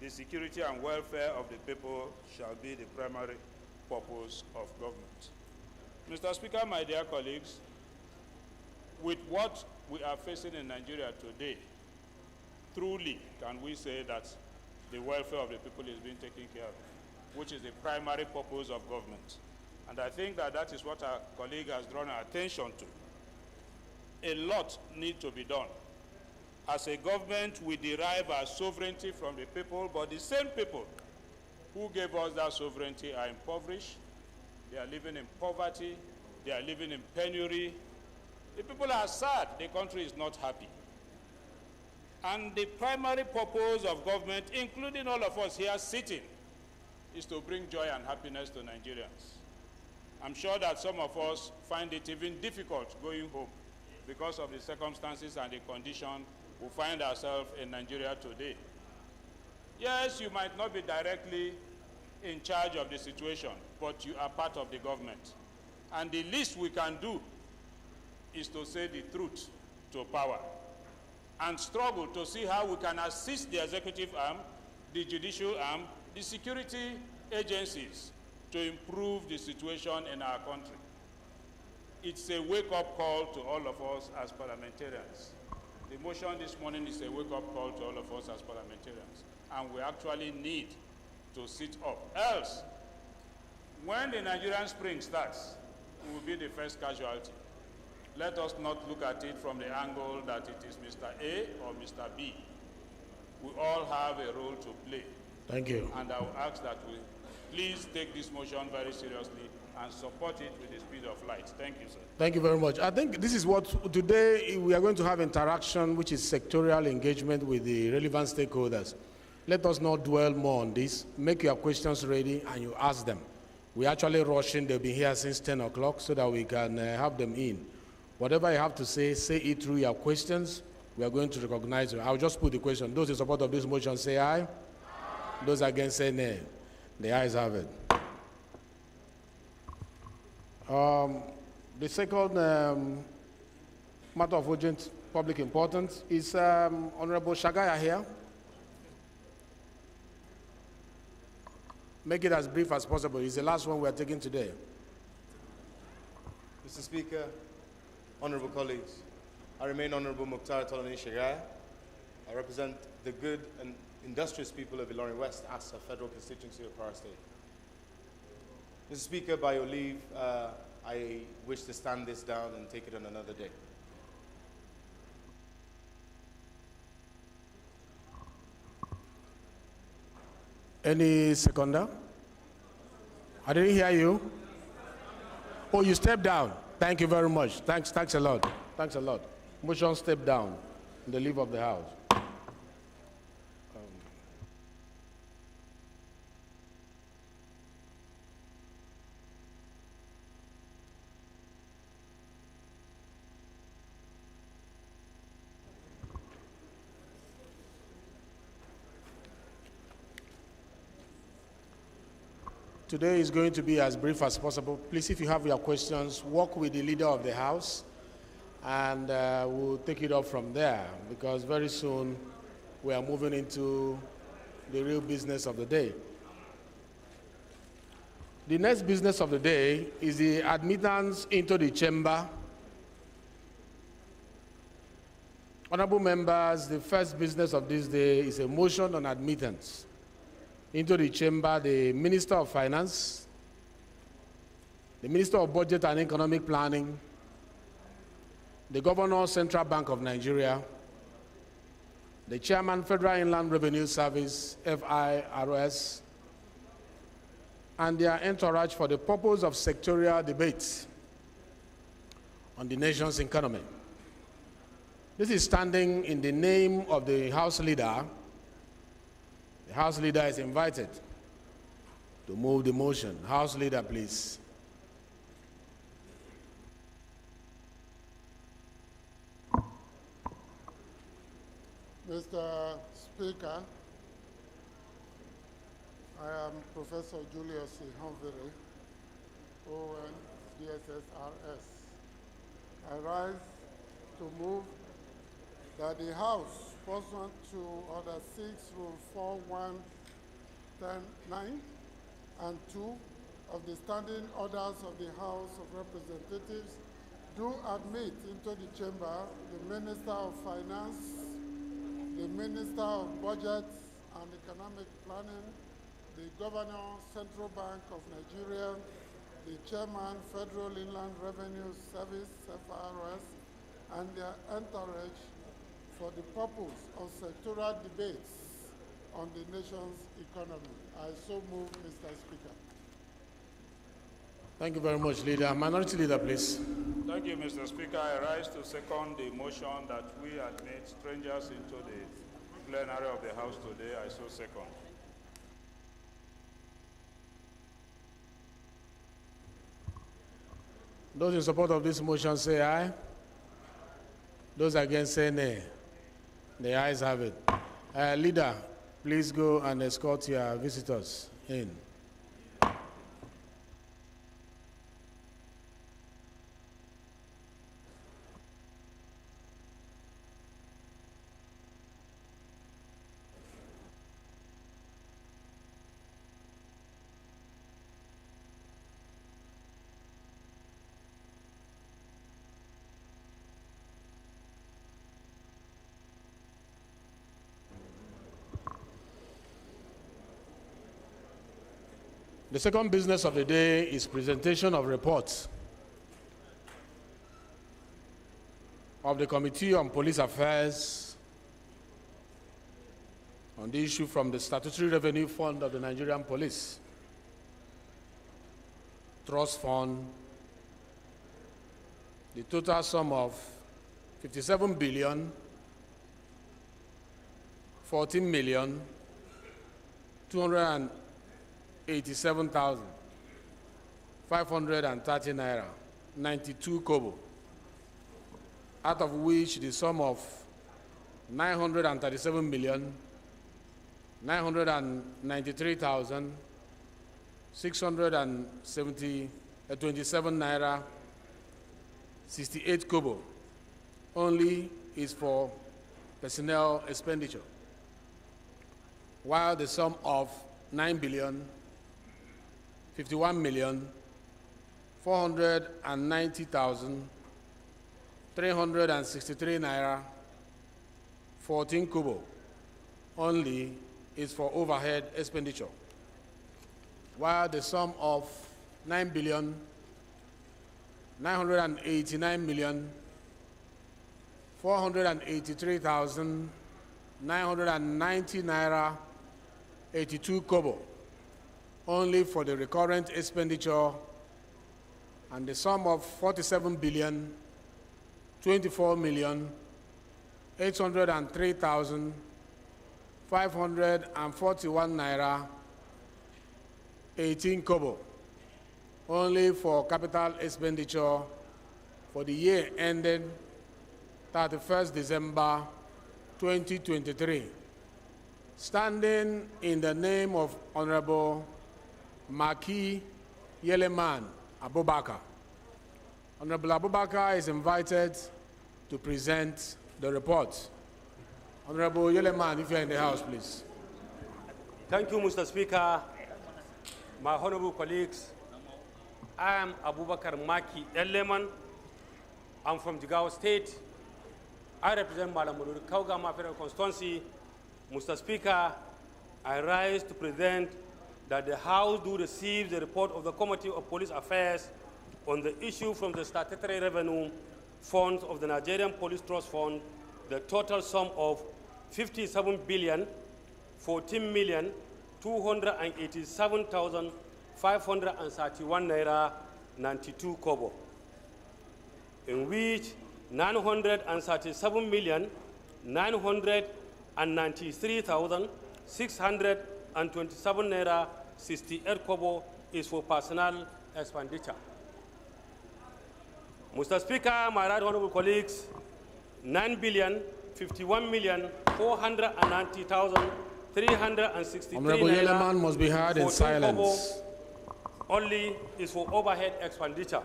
the security and welfare of the people shall be the primary purpose of government. Mr. Speaker, my dear colleagues, with what we are facing in Nigeria today, truly can we say that the welfare of the people is being taken care of, which is the primary purpose of government. And I think that that is what our colleague has drawn our attention to. A lot needs to be done. As a government, we derive our sovereignty from the people, but the same people who gave us that sovereignty are impoverished, they are living in poverty, they are living in penury. The people are sad, the country is not happy. And the primary purpose of government, including all of us here sitting, is to bring joy and happiness to Nigerians. I'm sure that some of us find it even difficult going home because of the circumstances and the condition we find ourselves in Nigeria today. Yes, you might not be directly in charge of the situation, but you are part of the government. And the least we can do is to say the truth to power and struggle to see how we can assist the executive arm, the judicial arm, the security agencies to improve the situation in our country. It's a wake-up call to all of us as parliamentarians. The motion this morning is a wake-up call to all of us as parliamentarians, and we actually need to sit up. Else, when the Nigerian spring starts, we will be the first casualty. Let us not look at it from the angle that it is Mr. A or Mr. B. We all have a role to play. Thank you. And I will ask that we please take this motion very seriously and support it with the speed of light. Thank you, sir. Thank you very much. I think this is what today we are going to have interaction, which is sectorial engagement with the relevant stakeholders. Let us not dwell more on this. Make your questions ready and you ask them. We're actually rushing. They'll be here since 10 o'clock so that we can have them in. Whatever you have to say it through your questions. We are going to recognize you. I'll just put the question. Those in support of this motion say aye. Aye. Those against say nay. The ayes have it. The second matter of urgent public importance is Honorable Shagaya here. Make it as brief as possible. It's the last one we are taking today. Mr. Speaker, honorable colleagues, I remain Honorable Mukhtar Tolani Shagaya. I represent the good and industrious people of Ilorin West as a federal constituency of Kwara State. Mr. Speaker, by your leave, I wish to stand this down and take it on another day. Any seconder? I didn't hear you. Oh, you stepped down. Thank you very much. Thanks a lot. Thanks a lot. Motion step down in the leave of the House. Today is going to be as brief as possible. Please, if you have your questions, work with the leader of the House, and we'll take it up from there, because very soon we are moving into the real business of the day. The next business of the day is the admittance into the chamber. Honorable members, the first business of this day is a motion on admittance into the chamber. The Minister of Finance, the Minister of Budget and Economic Planning, the Governor, Central Bank of Nigeria, the Chairman, Federal Inland Revenue Service, FIRS, and their entourage for the purpose of sectorial debates on the nation's economy. This is standing in the name of the House Leader. The House Leader is invited to move the motion. House Leader, please. Mr. Speaker, I am Professor Julius Humviri, ON DSSRS. I rise to move that the House, pursuant to Order 6, Rule 4110(9) and 2 of the Standing Orders of the House of Representatives, do admit into the chamber the Minister of Finance, the Minister of Budget and Economic Planning, the Governor, Central Bank of Nigeria, the Chairman, Federal Inland Revenue Service, FIRS, and their entourage for the purpose of sectoral debates on the nation's economy. I so move, Mr. Speaker. Thank you very much, Leader. Minority Leader, please. Thank you, Mr. Speaker. I rise to second the motion that we admit strangers into the plenary of the House today. I so second. Those in support of this motion say aye. Those against say nay. The ayes have it. Leader, please go and escort your visitors in. The second business of the day is presentation of reports of the Committee on Police Affairs on the issue from the Statutory Revenue Fund of the Nigerian Police, Trust Fund, the total sum of 57 billion 14 million 287,530 naira, 92 kobo, out of which the sum of 937 million 993,627 naira, 68 kobo only is for personnel expenditure, while the sum of 9 billion 51 million 490,363 naira, 14 kobo only is for overhead expenditure, while the sum of 9 billion 989 million 483,990 naira, 82 kobo only for the recurrent expenditure, and the sum of 47 billion 24 million 803,541 naira, 18 kobo only for capital expenditure for the year ended 31st December 2023. Standing in the name of Honorable Maki Yeleman Abubakar. Honorable Abubakar is invited to present the report. Honorable Yeleman, if you're in the house, please. Thank you, Mr. Speaker. My honorable colleagues, I am Abubakar Maki Yeleman. I'm from Jigawa State. I represent Malamuru Kaugama Federal Constituency. Mr. Speaker, I rise to present that the House do receive the report of the Committee of Police Affairs on the issue from the statutory revenue funds of the Nigerian Police Trust Fund, the total sum of 57,287,531 naira 92 kobo, in which 937,993,627 naira 68 kobo is for personal expenditure. Mr. Speaker, my right honorable colleagues, 9,051,490,363 Honorable Yeleman must be heard in silence. Only is for overhead expenditure,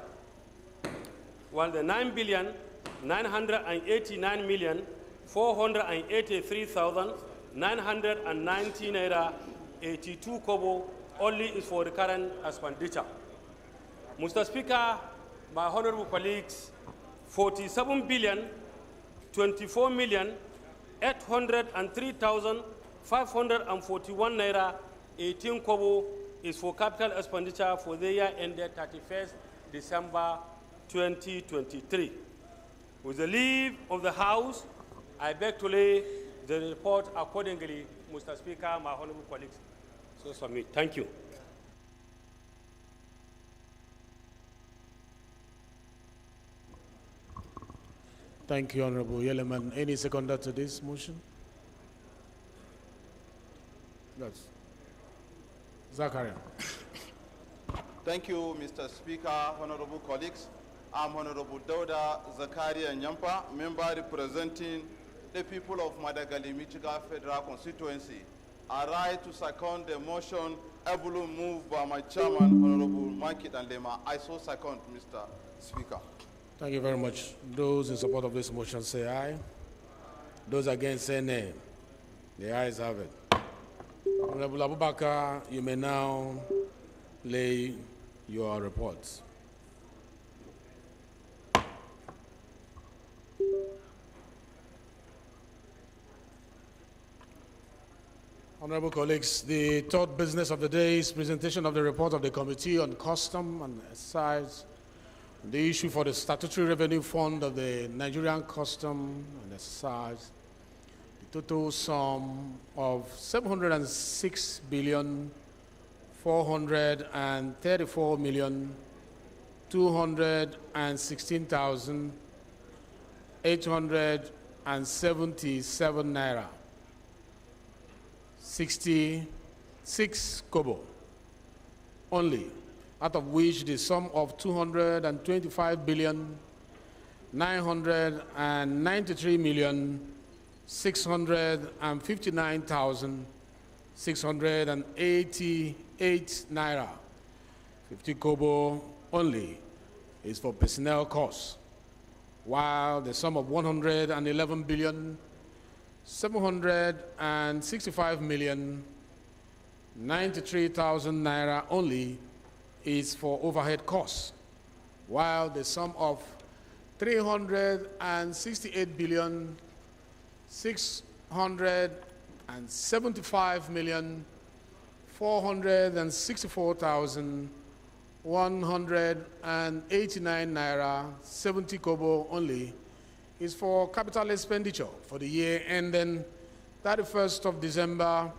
while the 9,989,483,990 naira 82 kobo only is for recurrent expenditure. Mr. Speaker, my honorable colleagues, 47,024,803,541 naira 18 kobo is for capital expenditure for the year ended 31st December 2023. With the leave of the House, I beg to lay the report accordingly, Mr. Speaker, my honorable colleagues. So submit. Thank you. Thank you, Honorable Yeleman. Any seconder to this motion? Yes. Zakaria. Thank you, Mr. Speaker, honorable colleagues. I'm Honorable Dauda Zakaria Nyampa, member representing the people of Madagali Michigan Federal Constituency. I rise to second the motion heavily moved by my chairman, Honorable Maki Danlema. I so second, Mr. Speaker. Thank you very much. Those in support of this motion say aye. Those against say nay. The ayes have it. Honorable Abubakar, you may now lay your reports. Honorable colleagues, the third business of the day is presentation of the report of the Committee on Custom and Excise, the issue for the statutory revenue fund of the Nigerian Custom and Excise, the total sum of 764,434,216,877 naira. 66 kobo only, out of which the sum of 225,993,659,688 naira 50 kobo only is for personnel costs, while the sum of 111,765,093,000 naira only is for overhead costs, while the sum of 368,675,464,189 naira 70 kobo only is for capital expenditure for the year ending 31st of December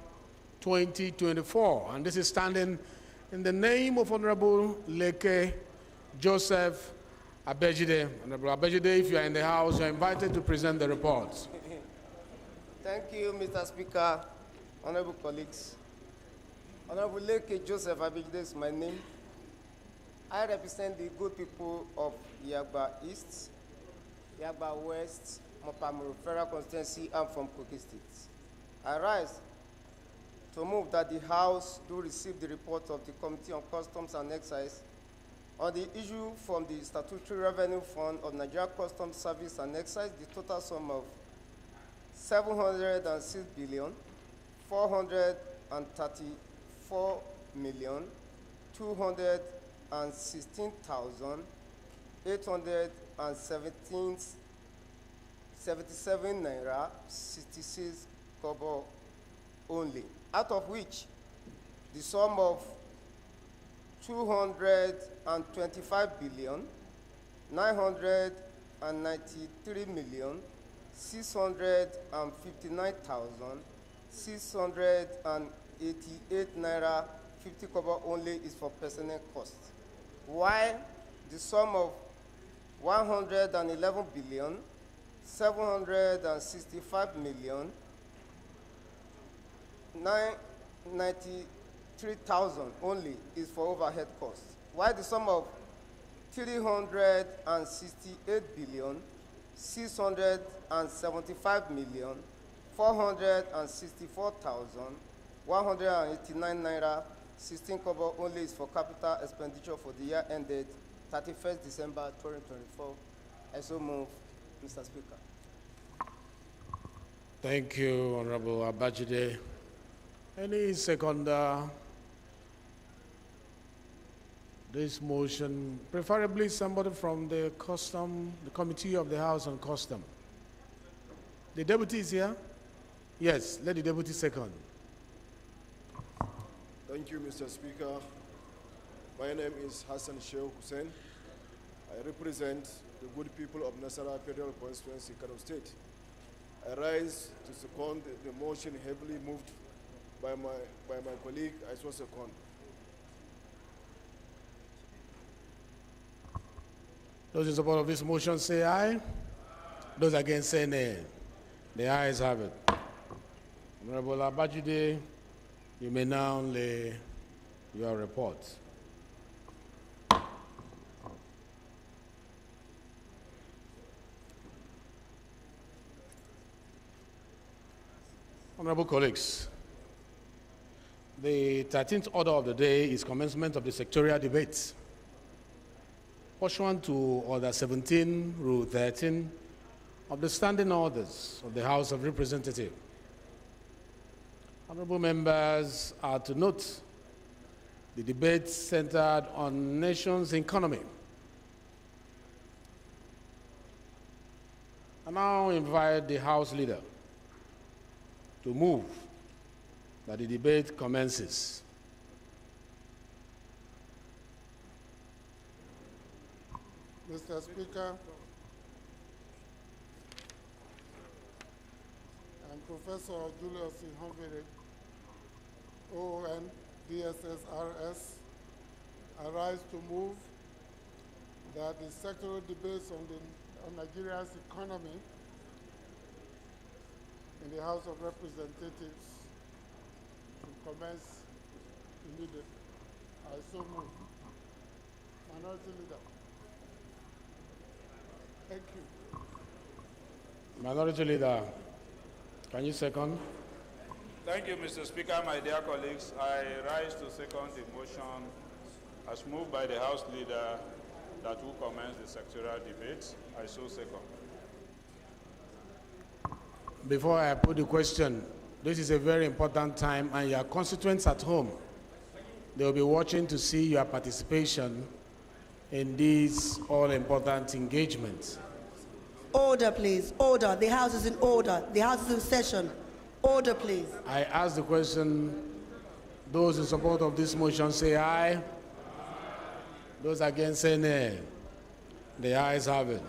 2024. And this is standing in the name of Honorable Leke Joseph Abejide. Honorable Abejide, if you are in the House, you are invited to present the report. Thank you, Mr. Speaker, honorable colleagues. Honorable Leke Joseph Abejide is my name. I represent the good people of Yagba East, Yagba West, Mopamuru Federal Constituency. I'm from Kogi State. I rise to move that the House do receive the report of the Committee on Customs and Excise on the issue from the Statutory Revenue Fund of Nigeria Customs Service and Excise, the total sum of 706 billion 434 million 216,877 naira 66 kobo only, out of which the sum of 225 billion 993 million 659,688 naira 50 kobo only is for personnel costs, while the sum of 111 billion 765 million 993,000 only is for overhead costs, while the sum of 368 billion 675 million 464,189 naira 16 kobo only is for capital expenditure for the year ended 31st December 2024. I so move, Mr. Speaker. Thank you, Honorable Abajide. Any seconder? This motion, preferably somebody from the Committee of the House on Custom. The deputy is here? Yes, let the deputy second. Thank you, Mr. Speaker. My name is Hassan Sheikh Hussein. I represent the good people of Nasarawa Federal Constituency, Kano State. I rise to second the motion heavily moved by my colleague. I so second. Those in support of this motion say aye. Those against say nay. The ayes have it. Honorable Abajide, you may now lay your report. Honorable colleagues, the 13th order of the day is commencement of the sectorial debates. Pursuant to Order 17, Rule 13 of the Standing Orders of the House of Representatives, honorable members are to note the debate centered on nation's economy. I now invite the House Leader to move that the debate commences. Mr. Speaker, I'm Professor Julius Ihonvere, ON, DSSRS. I rise to move that the sectoral debates on Nigeria's economy in the House of Representatives should commence immediately. I so move. Minority Leader. Thank you. Minority Leader, can you second? Thank you, Mr. Speaker. My dear colleagues, I rise to second the motion as moved by the House Leader that will commence the sectorial debate. I so second. Before I put the question, this is a very important time, and your constituents at home, they will be watching to see your participation in these all-important engagements. Order, please. Order. The House is in order. The House is in session. Order, please. I ask the question. Those in support of this motion say aye. Those against say nay. The ayes have it.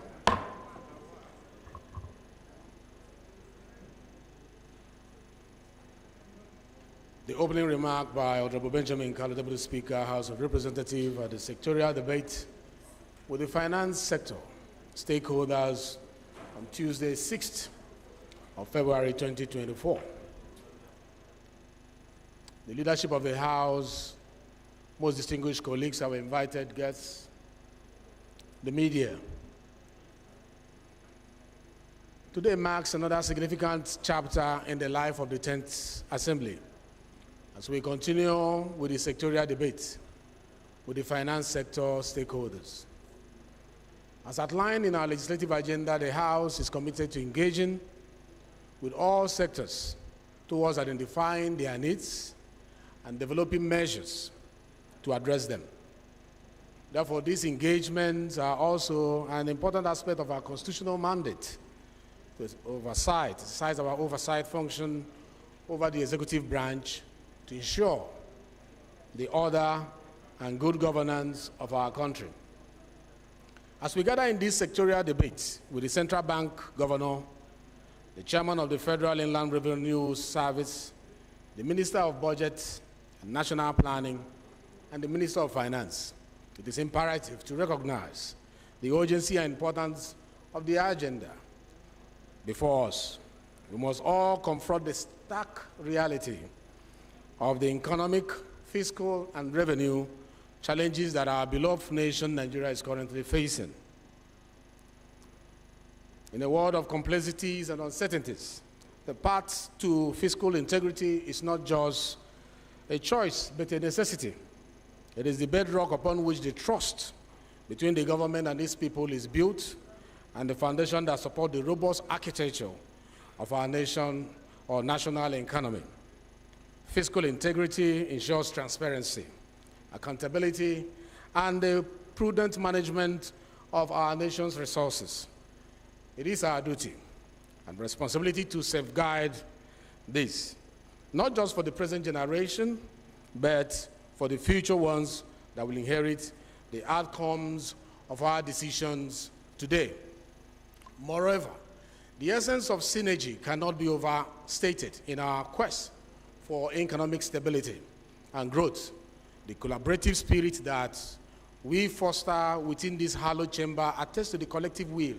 The opening remark by Honorable Benjamin Kalu, Deputy Speaker, House of Representatives, at the sectorial debate with the finance sector stakeholders on Tuesday, 6th of February 2024. The leadership of the House, most distinguished colleagues, our invited guests, the media. Today marks another significant chapter in the life of the 10th Assembly, as we continue with the sectorial debate with the finance sector stakeholders. As outlined in our legislative agenda, the House is committed to engaging with all sectors towards identifying their needs and developing measures to address them. Therefore, these engagements are also an important aspect of our constitutional mandate to exercise our oversight function over the executive branch to ensure the order and good governance of our country. As we gather in this sectorial debate with the Central Bank Governor, the Chairman of the Federal Inland Revenue Service, the Minister of Budget and National Planning, and the Minister of Finance, it is imperative to recognize the urgency and importance of the agenda before us. We must all confront the stark reality of the economic, fiscal, and revenue challenges that our beloved nation, Nigeria, is currently facing. In a world of complexities and uncertainties, the path to fiscal integrity is not just a choice, but a necessity. It is the bedrock upon which the trust between the government and its people is built, and the foundation that supports the robust architecture of our nation or national economy. Fiscal integrity ensures transparency, accountability, and the prudent management of our nation's resources. It is our duty and responsibility to safeguard this, not just for the present generation, but for the future ones that will inherit the outcomes of our decisions today. Moreover, the essence of synergy cannot be overstated in our quest for economic stability and growth. The collaborative spirit that we foster within this hallowed chamber attests to the collective will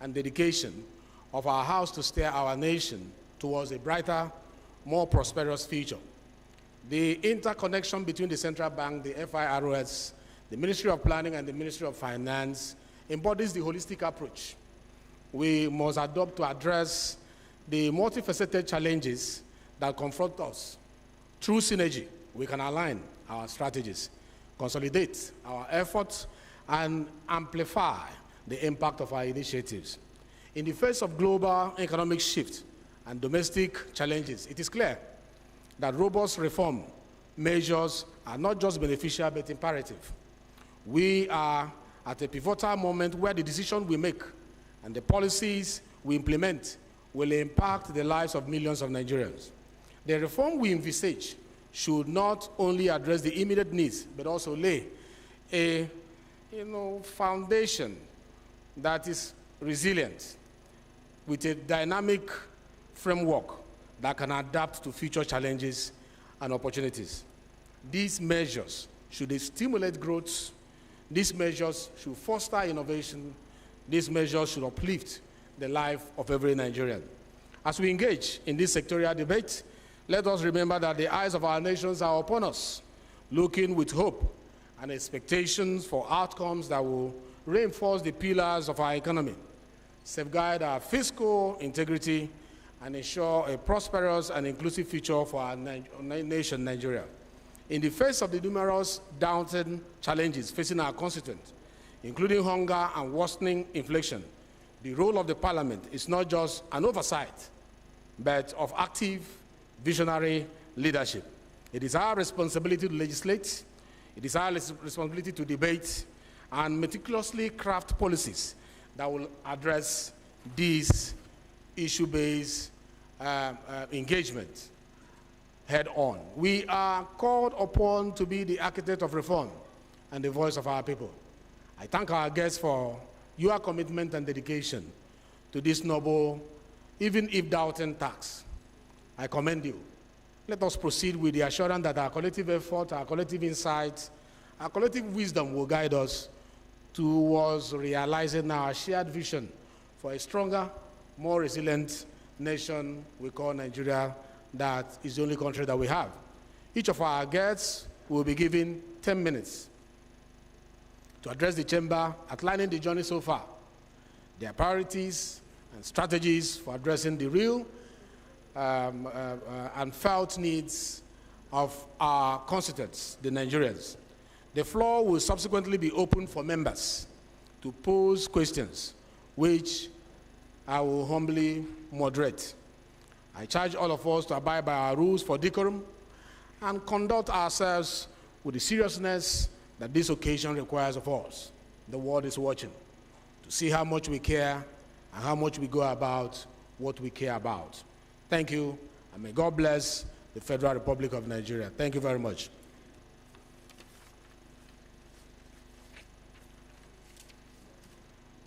and dedication of our House to steer our nation towards a brighter, more prosperous future. The interconnection between the Central Bank, the FIROS, the Ministry of Planning, and the Ministry of Finance embodies the holistic approach we must adopt to address the multifaceted challenges that confront us. Through synergy, we can align our strategies, consolidate our efforts, and amplify the impact of our initiatives. In the face of global economic shift and domestic challenges, it is clear that robust reform measures are not just beneficial but imperative. We are at a pivotal moment where the decisions we make and the policies we implement will impact the lives of millions of Nigerians. The reform we envisage should not only address the immediate needs, but also lay a foundation that is resilient with a dynamic framework that can adapt to future challenges and opportunities. These measures should stimulate growth. These measures should foster innovation. These measures should uplift the life of every Nigerian. As we engage in this sectorial debate, let us remember that the eyes of our nations are upon us, looking with hope and expectations for outcomes that will reinforce the pillars of our economy, safeguard our fiscal integrity, and ensure a prosperous and inclusive future for our nation, Nigeria. In the face of the numerous daunting challenges facing our constituents, including hunger and worsening inflation, the role of the Parliament is not just an oversight, but of active, visionary leadership. It is our responsibility to legislate, it is our responsibility to debate, and meticulously craft policies that will address these issue-based engagement head-on. We are called upon to be the architect of reform and the voice of our people. I thank our guests for your commitment and dedication to this noble, even if doubting task. I commend you. Let us proceed with the assurance that our collective effort, our collective insights, our collective wisdom will guide us towards realizing our shared vision for a stronger, more resilient nation we call Nigeria, that is the only country that we have. Each of our guests will be given 10 minutes to address the chamber, outlining the journey so far, their priorities and strategies for addressing the real and felt needs of our constituents, the Nigerians. The floor will subsequently be open for members to pose questions, which I will humbly moderate. I charge all of us to abide by our rules for decorum and conduct ourselves with the seriousness that this occasion requires of us. The world is watching to see how much we care and how much we go about what we care about. Thank you, and may God bless the Federal Republic of Nigeria. Thank you very much.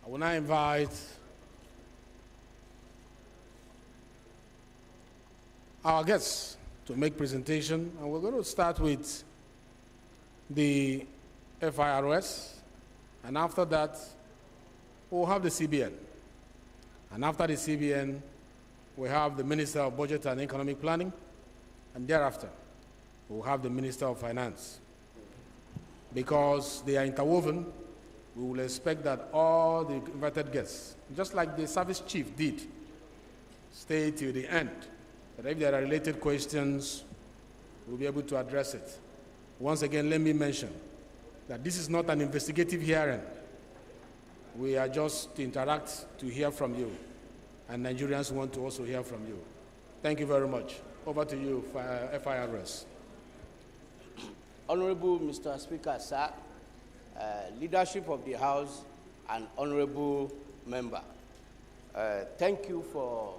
I will now invite our guests to make presentation, and we're going to start with the FIRS, and after that, we'll have the CBN. And after the CBN, we have the Minister of Budget and Economic Planning, and thereafter, we'll have the Minister of Finance. Because they are interwoven, we will expect that all the invited guests, just like the service chief did, stay till the end. But if there are related questions, we'll be able to address it. Once again, let me mention that this is not an investigative hearing. We are just to interact, to hear from you. And Nigerians want to also hear from you. Thank you very much. Over to you, FIRS. Honorable Mr. Speaker, sir, leadership of the House, and honorable member, thank you for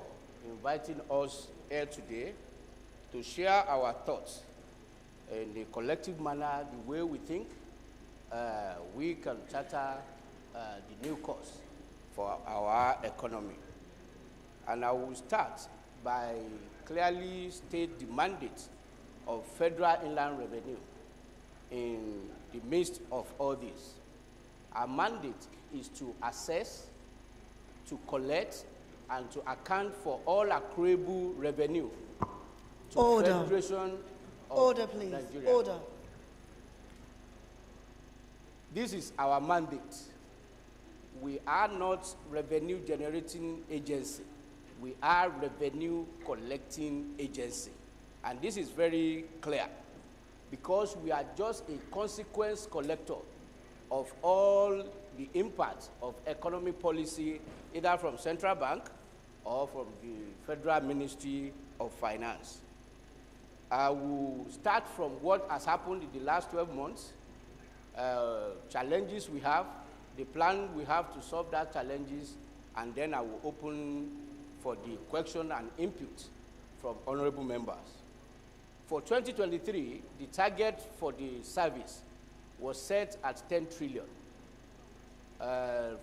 inviting us here today to share our thoughts in a collective manner, the way we think we can charter the new course for our economy. And I will start by clearly state the mandate of federal inland revenue in the midst of all this. Our mandate is to assess, to collect, and to account for all accruable revenue to Order. Federation of Order, please. Nigeria. Order. This is our mandate. We are not revenue generating agency. We are revenue collecting agency. And this is very clear because we are just a consequence collector of all the impact of economic policy, either from central bank or from the Federal Ministry of Finance. I will start from what has happened in the last 12 months, challenges we have, the plan we have to solve that challenges, and then I will open for the question and input from honorable members. For 2023, the target for the service was set at 10 trillion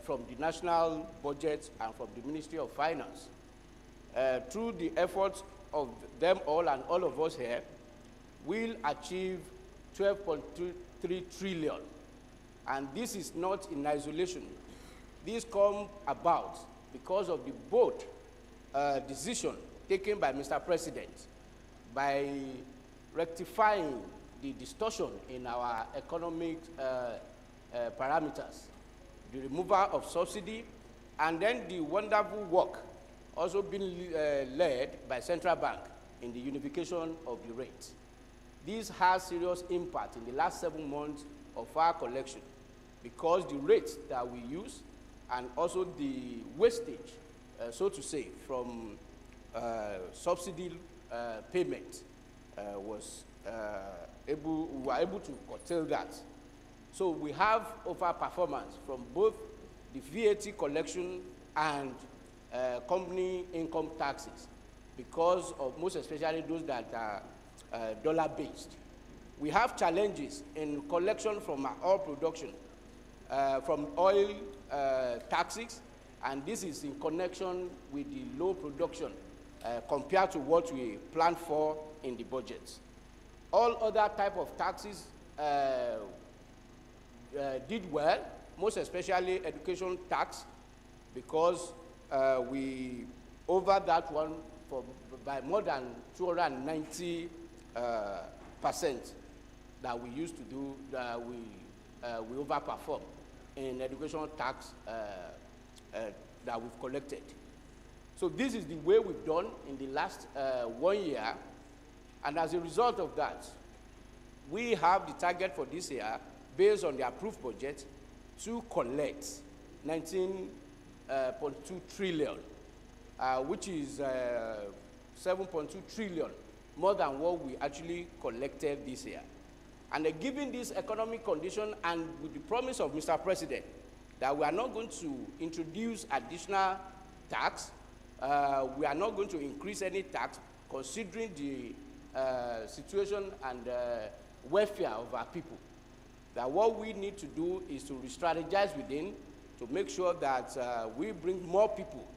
from the national budget and from the Ministry of Finance. Through the efforts of them all and all of us here, we'll achieve 12.3 trillion. And this is not in isolation. This comes about because of the bold decision taken by Mr. President by rectifying the distortion in our economic parameters, the removal of subsidy, and then the wonderful work also being led by Central Bank in the unification of the rate. This has serious impact in the last 7 months of our collection because the rates that we use and also the wastage, so to say, from subsidy payment we were able to curtail that. So we have overperformance from both the VAT collection and company income taxes because of most especially those that are dollar-based. We have challenges in collection from our oil production, from oil taxes, and this is in connection with the low production compared to what we planned for in the budget. All other type of taxes did well, most especially education tax, because we over that one by more than 290% that we used to do, that we overperform in education tax that we've collected. So this is the way we've done in the last 1 year. And as a result of that, we have the target for this year, based on the approved budget, to collect 19.2 trillion, which is 7.2 trillion more than what we actually collected this year. And given this economic condition and with the promise of Mr. President that we are not going to introduce additional tax, we are not going to increase any tax, considering the situation and welfare of our people, that what we need to do is to re-strategize within to make sure that we bring more people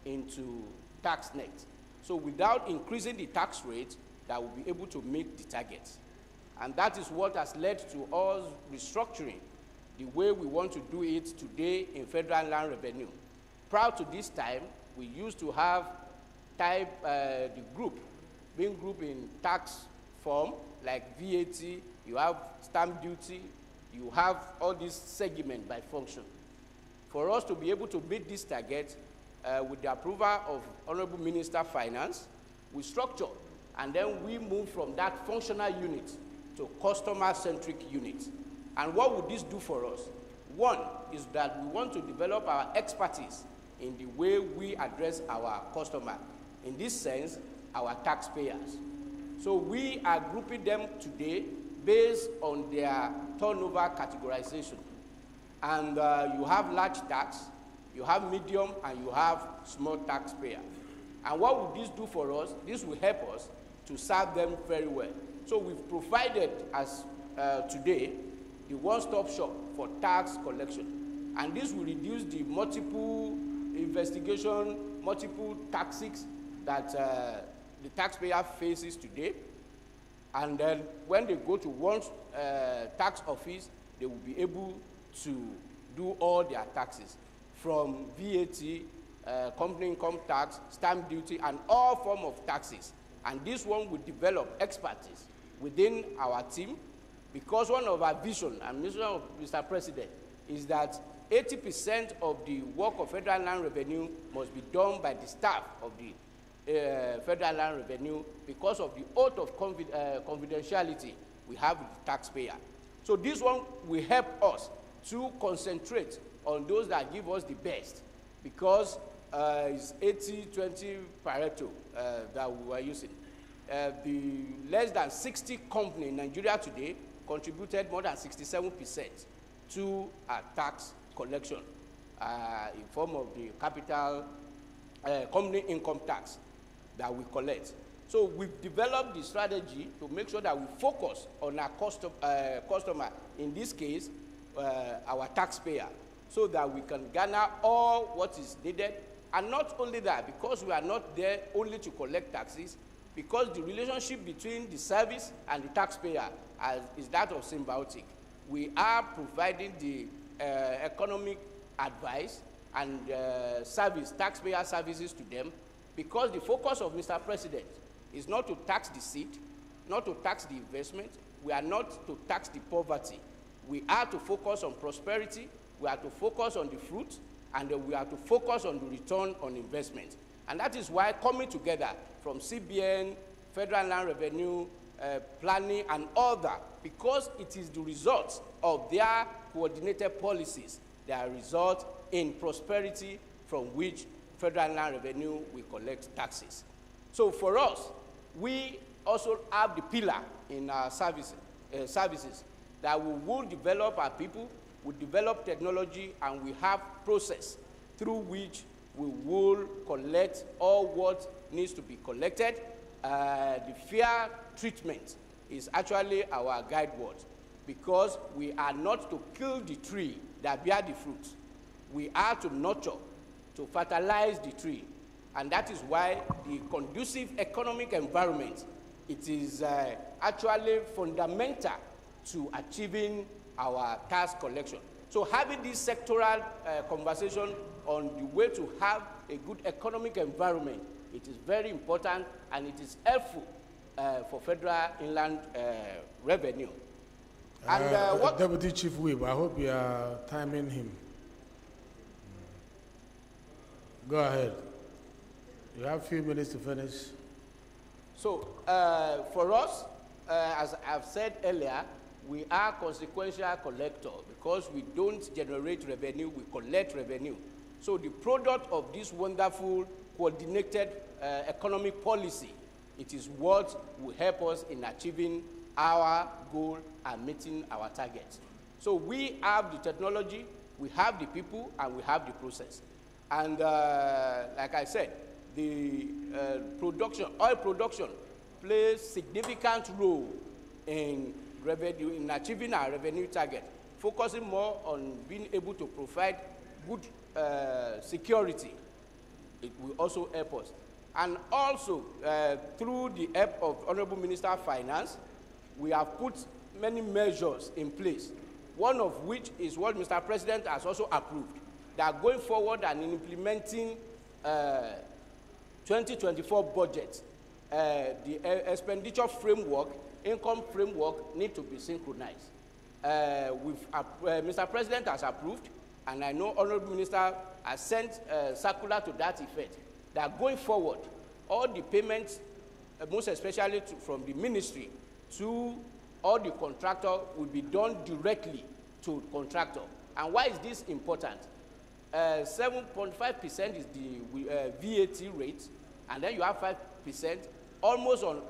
into tax net. So without increasing the tax rate, that will be able to meet the targets. And that is what has led to us restructuring the way we want to do it today in federal land revenue. Prior to this time, we used to have the group, being grouped in tax form, like VAT, you have stamp duty, you have all these segments by function. For us to be able to meet this target, with the approval of Honorable Minister of Finance, we structure, and then we move from that functional unit to customer-centric unit. And what would this do for us? One is that we want to develop our expertise in the way we address our customer. In this sense, our taxpayers. So we are grouping them today based on their turnover categorization. And you have large tax, you have medium, and you have small taxpayer. And what would this do for us? This will help us to serve them very well. So we've provided, as today, the one-stop shop for tax collection. And this will reduce the multiple investigation, multiple taxes that the taxpayer faces today. And then when they go to one tax office, they will be able to do all their taxes, from VAT, company income tax, stamp duty, and all forms of taxes. And this one will develop expertise within our team, because one of our vision and mission of Mr. President is that 80% of the work of federal land revenue must be done by the staff of the federal land revenue, because of the oath of confidentiality we have with the taxpayer. So this one will help us to concentrate on those that give us the best, because it's 80-20 Pareto that we were using. The less than 60 companies in Nigeria today contributed more than 67% to our tax collection in form of the capital company income tax that we collect. So we've developed the strategy to make sure that we focus on our customer, in this case, our taxpayer, so that we can garner all what is needed. And not only that, because we are not there only to collect taxes, because the relationship between the service and the taxpayer is that of symbiotic. We are providing the economic advice and taxpayer services to them, because the focus of Mr. President is not to tax the seed, not to tax the investment. We are not to tax the poverty. We are to focus on prosperity, we are to focus on the fruit, and we are to focus on the return on investment. And that is why coming together from CBN, Federal Land Revenue, planning, and other, because it is the result of their coordinated policies that result in prosperity, from which Federal Land Revenue will collect taxes. So for us, we also have the pillar in our services that we will develop our people, we develop technology, and we have process through which we will collect all what needs to be collected. The fair treatment is actually our guide word, because we are not to kill the tree that bear the fruit. We are to nurture, to fertilize the tree. And that is why the conducive economic environment, it is actually fundamental to achieving our tax collection. So having this sectoral conversation on the way to have a good economic environment, it is very important, and it is helpful for federal inland revenue. And what Deputy Chief Whip, I hope you are timing him. Go ahead. You have a few minutes to finish. So for us, as I've said earlier, we are consequential collector because we don't generate revenue, we collect revenue. So the product of this wonderful coordinated economic policy, it is what will help us in achieving our goal and meeting our targets. So we have the technology, we have the people, and we have the process. And like I said, the oil production plays significant role in revenue, in achieving our revenue target, focusing more on being able to provide good security. It will also help us. And also, through the help of Honorable Minister of Finance, we have put many measures in place, one of which is what Mr. President has also approved, that going forward and in implementing 2024 budget, the expenditure framework, income framework need to be synchronized. Mr. President has approved, and I know Honorable Minister has sent a circular to that effect, that going forward, all the payments, most especially from the ministry to all the contractor, will be done directly to contractor. And why is this important? 7.5% is the VAT rate, and then you have 5%, almost on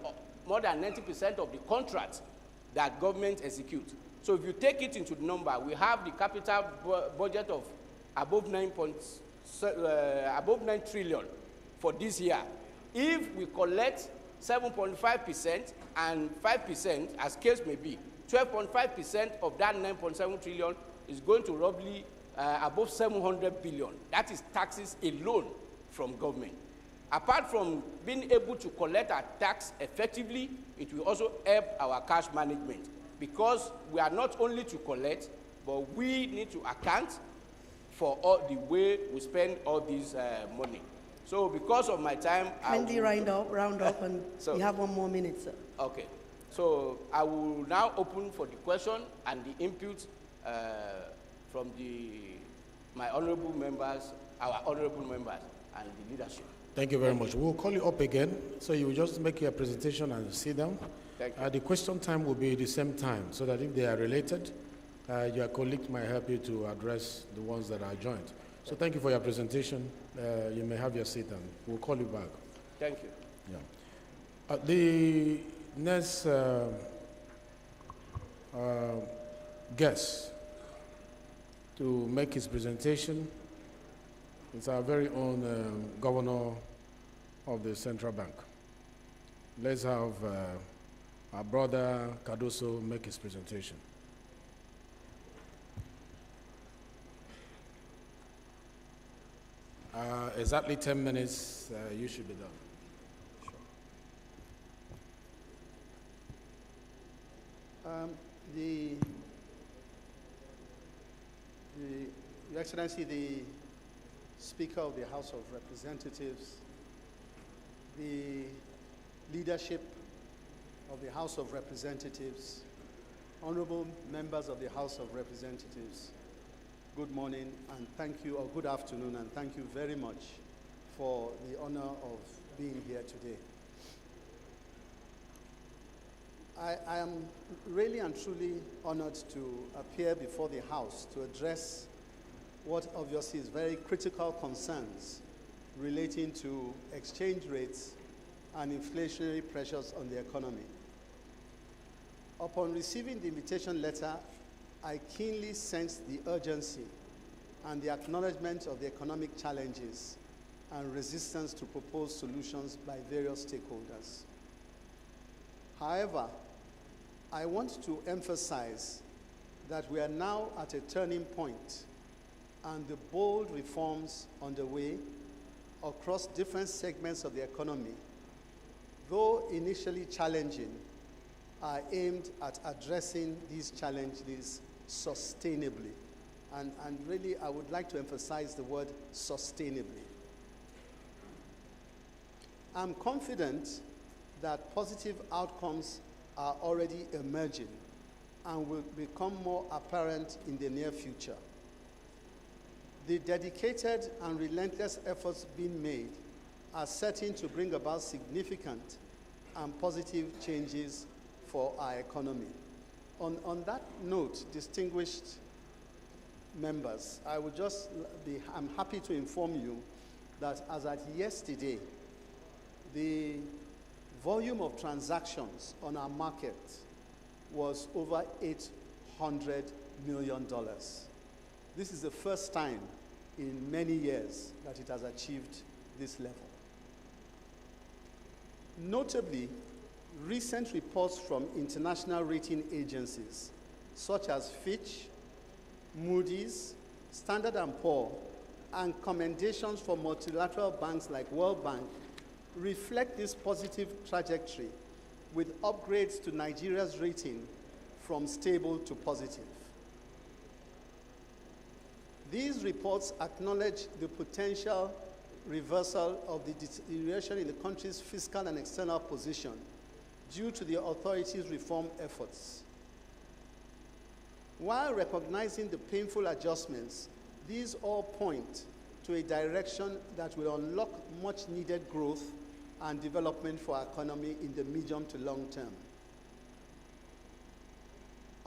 more than 90% of the contracts that government executes. So if you take it into the number, we have the capital budget of above 9 trillion for this year. If we collect 7.5% and 5%, as case may be, 12.5% of that 9.7 trillion is going to roughly above 700 billion. That is taxes alone from government. Apart from being able to collect our tax effectively, it will also help our cash management, because we are not only to collect, but we need to account for all the way we spend all this money. So because of my time, Kindly round up, and so, you have 1 more minute, sir. Okay. So I will now open for the question and the input from my honorable members, our honorable members, and the leadership. Thank you very much. We'll call you up again, so you will just make your presentation and sit down. Thank you. The question time will be the same time, so that if they are related, your colleagues might help you to address the ones that are joint. So thank you for your presentation. You may have your seat, and we'll call you back. Thank you. Yeah. The next guest to make his presentation is our very own governor of the central bank. Let's have our brother Cardoso make his presentation. Exactly 10 minutes, you should be done. Your Excellency, the Speaker of the House of Representatives, the leadership of the House of Representatives, honorable members of the House of Representatives, good morning and thank you, or good afternoon, and thank you very much for the honor of being here today. I am really and truly honored to appear before the House to address what obviously is very critical concerns relating to exchange rates and inflationary pressures on the economy. Upon receiving the invitation letter, I keenly sensed the urgency and the acknowledgement of the economic challenges and resistance to proposed solutions by various stakeholders. However, I want to emphasize that we are now at a turning point, and the bold reforms underway across different segments of the economy, though initially challenging, are aimed at addressing these challenges sustainably. And really, I would like to emphasize the word sustainably. I'm confident that positive outcomes are already emerging and will become more apparent in the near future. The dedicated and relentless efforts being made are certain to bring about significant and positive changes for our economy. On that note, distinguished members, I'm happy to inform you that as at yesterday, the volume of transactions on our market was over $800 million. This is the first time in many years that it has achieved this level. Notably, recent reports from international rating agencies such as Fitch, Moody's, Standard & Poor, and commendations from multilateral banks like World Bank reflect this positive trajectory with upgrades to Nigeria's rating from stable to positive. These reports acknowledge the potential reversal of the deterioration in the country's fiscal and external position due to the authorities' reform efforts. While recognizing the painful adjustments, these all point to a direction that will unlock much needed growth and development for our economy in the medium to long term.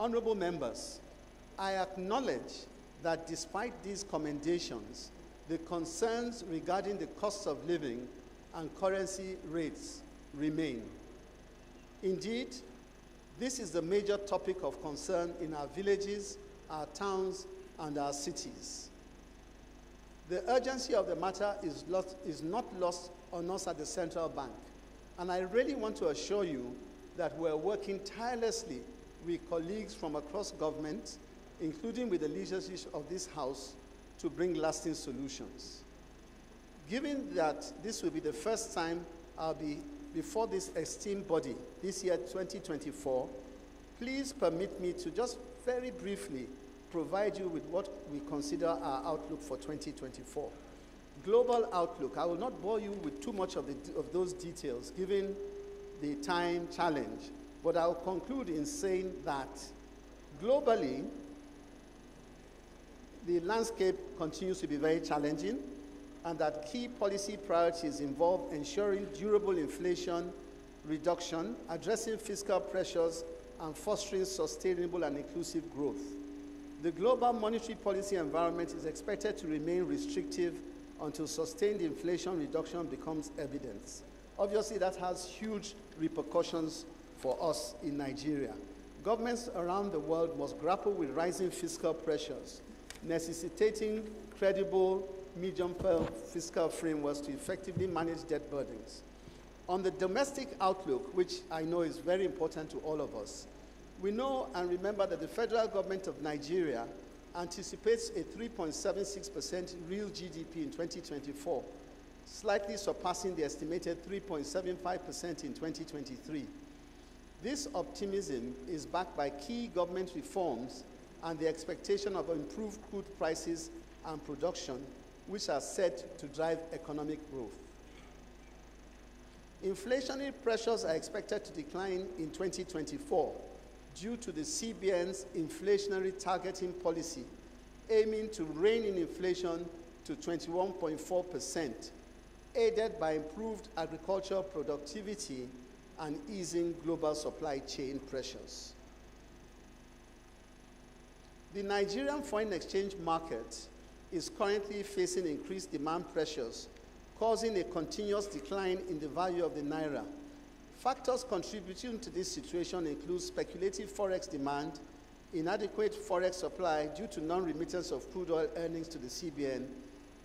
Honorable members, I acknowledge that despite these commendations, the concerns regarding the cost of living and currency rates remain. Indeed, this is the major topic of concern in our villages, our towns, and our cities. The urgency of the matter is not lost on us at the central bank, and I really want to assure you that we're working tirelessly with colleagues from across government, including with the leadership of this House, to bring lasting solutions. Given that this will be the first time I'll be before this esteemed body this year, 2024, please permit me to just very briefly provide you with what we consider our outlook for 2024. Global outlook. I will not bore you with too much of those details, given the time challenge, but I'll conclude in saying that globally, the landscape continues to be very challenging, and that key policy priorities involve ensuring durable inflation reduction, addressing fiscal pressures, and fostering sustainable and inclusive growth. The global monetary policy environment is expected to remain restrictive until sustained inflation reduction becomes evident. Obviously, that has huge repercussions for us in Nigeria. Governments around the world must grapple with rising fiscal pressures, necessitating credible medium-term fiscal frameworks to effectively manage debt burdens. On the domestic outlook, which I know is very important to all of us, we know and remember that the federal government of Nigeria anticipates a 3.76% real GDP in 2024, slightly surpassing the estimated 3.75% in 2023. This optimism is backed by key government reforms and the expectation of improved crude prices and production, which are set to drive economic growth. Inflationary pressures are expected to decline in 2024 due to the CBN's inflationary targeting policy, aiming to rein in inflation to 21.4%, aided by improved agricultural productivity and easing global supply chain pressures. The Nigerian foreign exchange market is currently facing increased demand pressures, causing a continuous decline in the value of the naira. Factors contributing to this situation include speculative forex demand, inadequate forex supply due to non-remittance of crude oil earnings to the CBN,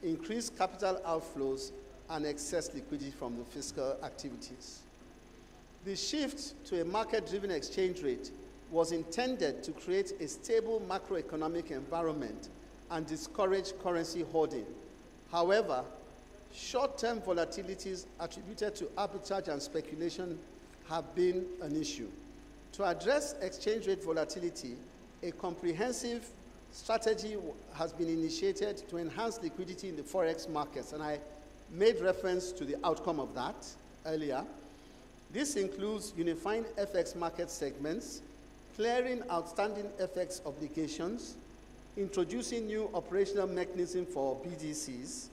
increased capital outflows, and excess liquidity from the fiscal activities. The shift to a market-driven exchange rate was intended to create a stable macroeconomic environment and discourage currency hoarding. However, short-term volatilities attributed to arbitrage and speculation have been an issue. To address exchange rate volatility, a comprehensive strategy has been initiated to enhance liquidity in the forex markets, and I made reference to the outcome of that earlier. This includes unifying FX market segments, clearing outstanding FX obligations, introducing new operational mechanisms for BDCs,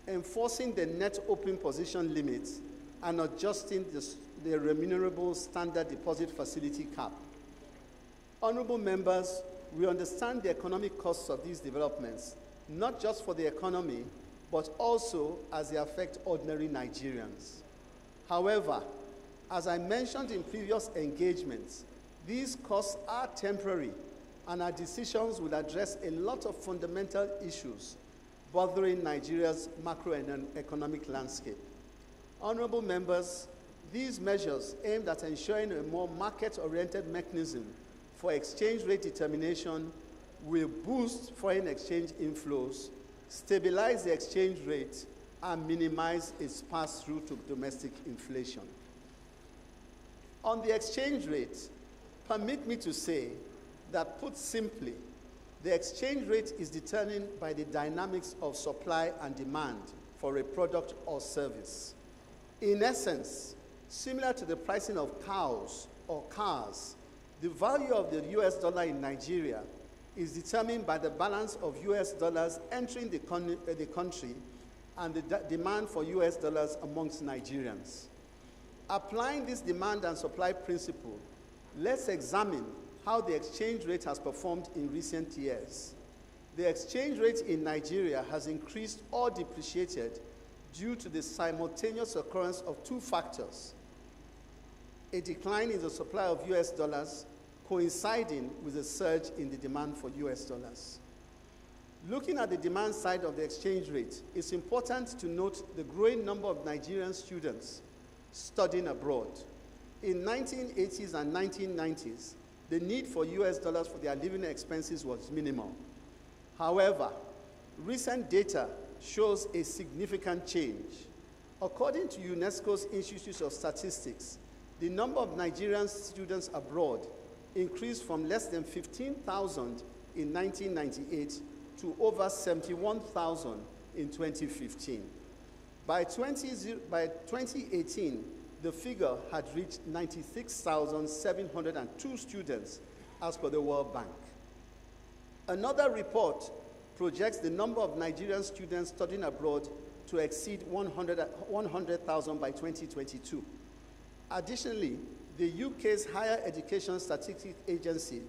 enforcing the net open position limits, and adjusting the remunerable standard deposit facility cap. Honorable members, we understand the economic costs of these developments, not just for the economy, but also as they affect ordinary Nigerians. However, as I mentioned in previous engagements, these costs are temporary, and our decisions will address a lot of fundamental issues bothering Nigeria's macroeconomic landscape. Honorable members, these measures aimed at ensuring a more market-oriented mechanism for exchange rate determination will boost foreign exchange inflows, stabilize the exchange rate, and minimize its pass-through to domestic inflation. On the exchange rate, permit me to say that, put simply, the exchange rate is determined by the dynamics of supply and demand for a product or service. In essence, similar to the pricing of cows or cars, the value of the US dollar in Nigeria is determined by the balance of US dollars entering the country and the demand for US dollars amongst Nigerians. Applying this demand and supply principle, let's examine how the exchange rate has performed in recent years. The exchange rate in Nigeria has increased or depreciated due to the simultaneous occurrence of two factors: a decline in the supply of US dollars coinciding with a surge in the demand for US dollars. Looking at the demand side of the exchange rate, it's important to note the growing number of Nigerian students studying abroad. In 1980s and 1990s, the need for US dollars for their living expenses was minimal. However, recent data shows a significant change. According to UNESCO's Institute of Statistics, the number of Nigerian students abroad increased from less than 15,000 in 1998 to over 71,000 in 2015. By 2018, the figure had reached 96,702 students, as per the World Bank. Another report projects the number of Nigerian students studying abroad to exceed 100,000 by 2022. Additionally, the UK's Higher Education Statistics Agency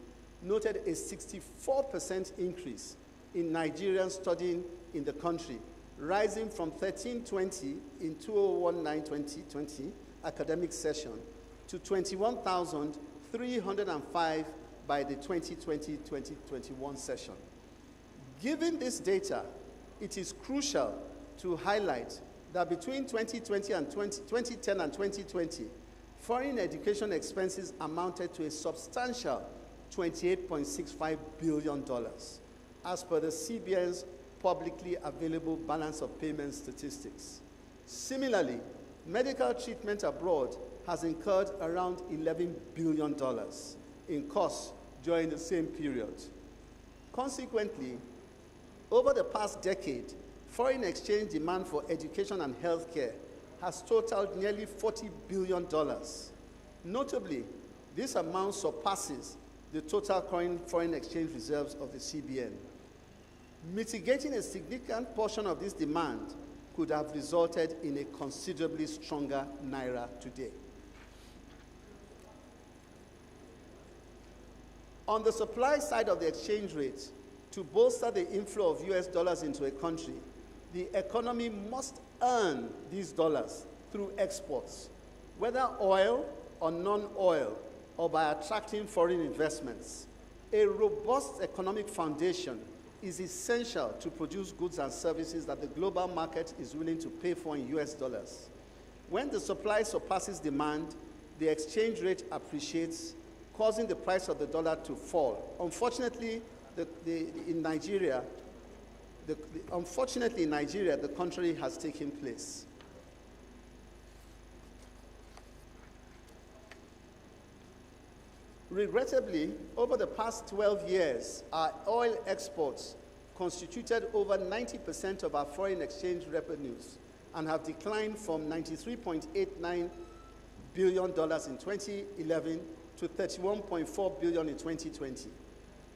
noted a 64% increase in Nigerians studying in the country, rising from 1,320 in 2019-2020 academic session to 21,305 by the 2020-2021 session. Given this data, it is crucial to highlight that between 2010 and 2020, foreign education expenses amounted to a substantial $28.65 billion, as per the CBN's publicly available balance of payments statistics. Similarly, medical treatment abroad has incurred around $11 billion in costs during the same period. Consequently, over the past decade, foreign exchange demand for education and healthcare has totaled nearly $40 billion. Notably, this amount surpasses the total current foreign exchange reserves of the CBN. Mitigating a significant portion of this demand could have resulted in a considerably stronger naira today. On the supply side of the exchange rate, to bolster the inflow of US dollars into a country, the economy must earn these dollars through exports, whether oil or non-oil, or by attracting foreign investments. A robust economic foundation is essential to produce goods and services that the global market is willing to pay for in US dollars. When the supply surpasses demand, the exchange rate appreciates, causing the price of the dollar to fall. Unfortunately, in Nigeria, the contrary has taken place. Regrettably, over the past 12 years, our oil exports constituted over 90% of our foreign exchange revenues and have declined from $93.89 billion in 2011 to $31.4 billion in 2020.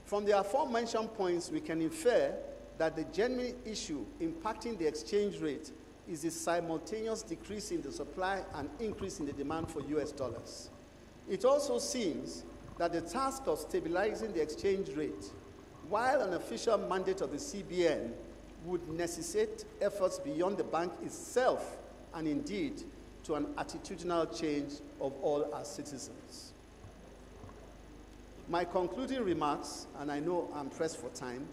From the aforementioned points, we can infer that the genuine issue impacting the exchange rate is the simultaneous decrease in the supply and increase in the demand for US dollars. It also seems that the task of stabilizing the exchange rate, while an official mandate of the CBN, would necessitate efforts beyond the bank itself and indeed to an attitudinal change of all our citizens. My concluding remarks, and I know I'm pressed for time,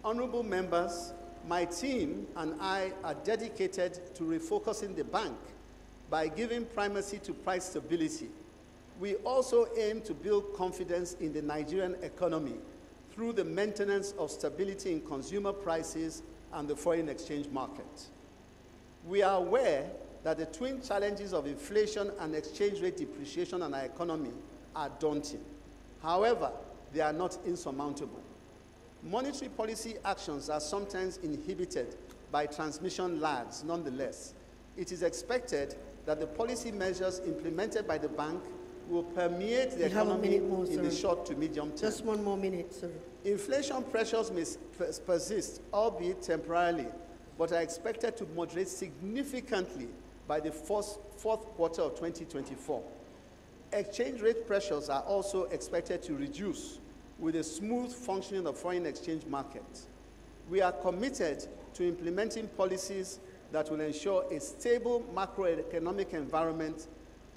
honorable members, my team and I are dedicated to refocusing the bank by giving primacy to price stability. We also aim to build confidence in the Nigerian economy through the maintenance of stability in consumer prices and the foreign exchange market. We are aware that the twin challenges of inflation and exchange rate depreciation on our economy are daunting. However, they are not insurmountable. Monetary policy actions are sometimes inhibited by transmission lags. Nonetheless, it is expected that the policy measures implemented by the bank will permeate the economy in the short to medium term. Just 1 more minute, sir. Inflation pressures may persist, albeit temporarily, but are expected to moderate significantly by the fourth quarter of 2024. Exchange rate pressures are also expected to reduce with a smooth functioning of foreign exchange market. We are committed to implementing policies that will ensure a stable macroeconomic environment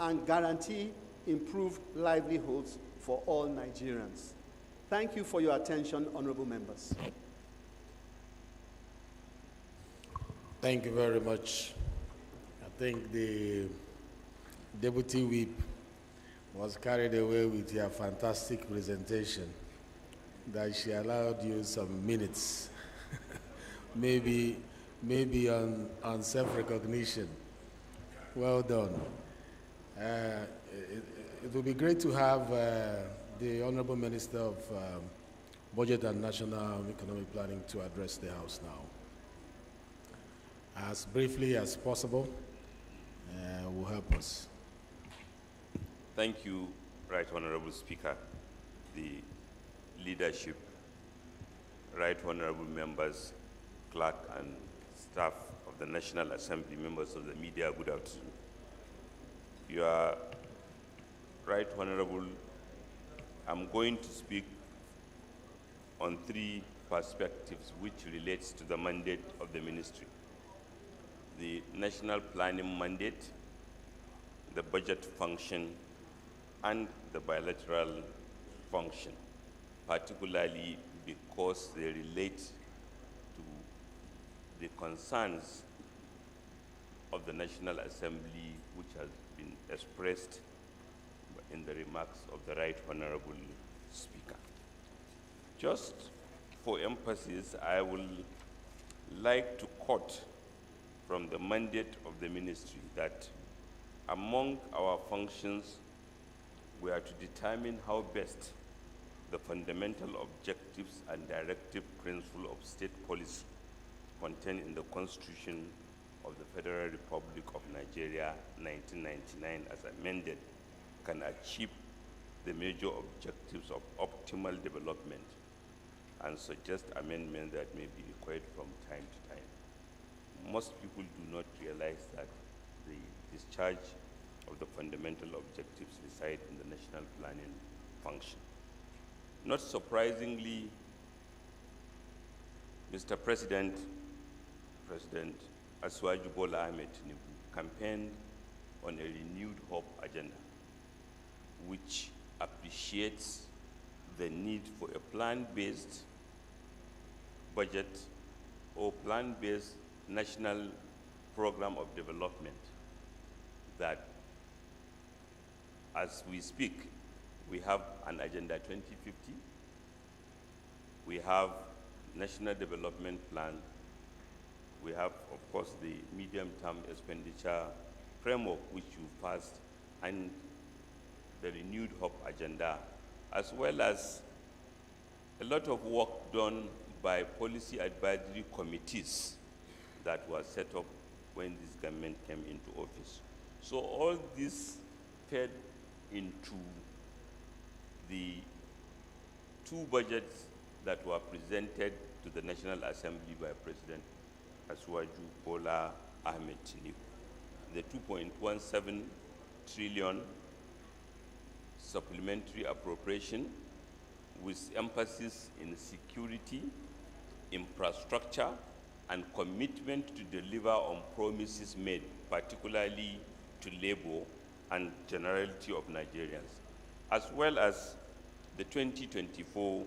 and guarantee improved livelihoods for all Nigerians. Thank you for your attention, honorable members. Thank you very much. I think the Deputy Whip was carried away with your fantastic presentation, that she allowed you some minutes, maybe on self-recognition. Well done. It would be great to have the Honorable Minister of Budget and National Economic Planning to address the House now. As briefly as possible will help us. Thank you, Right Honorable Speaker, the leadership, Right Honorable members, clerk and staff of the National Assembly, members of the media, good afternoon. You are Right Honorable. I'm going to speak on 3 perspectives which relates to the mandate of the ministry: the national planning mandate, the budget function, and the bilateral function, particularly because they relate to the concerns of the National Assembly, which has been expressed in the remarks of the Right Honorable Speaker. Just for emphasis, I will like to quote from the mandate of the ministry that among our functions, we are to determine how best the fundamental objectives and directive principle of state policy contained in the Constitution of the Federal Republic of Nigeria, 1999, as amended, can achieve the major objectives of optimal development, and suggest amendments that may be required from time to time. Most people do not realize that the discharge of the fundamental objectives reside in the national planning function. Not surprisingly, Mr. President Asuwaju Bola Ahmed Tinubu campaigned on a renewed hope agenda, which appreciates the need for a plan-based budget or plan-based national program of development that, as we speak, we have an Agenda 2050, we have National Development Plan, we have, of course, the medium-term expenditure framework which you passed, and the renewed hope agenda, as well as a lot of work done by policy advisory committees that were set up when this government came into office. So all this fed into the 2 budgets that were presented to the National Assembly by President Asuwaju Bola Ahmed Tinubu. The 2.17 trillion supplementary appropriation with emphasis in security, infrastructure, and commitment to deliver on promises made, particularly to labor and generality of Nigerians, as well as the 2024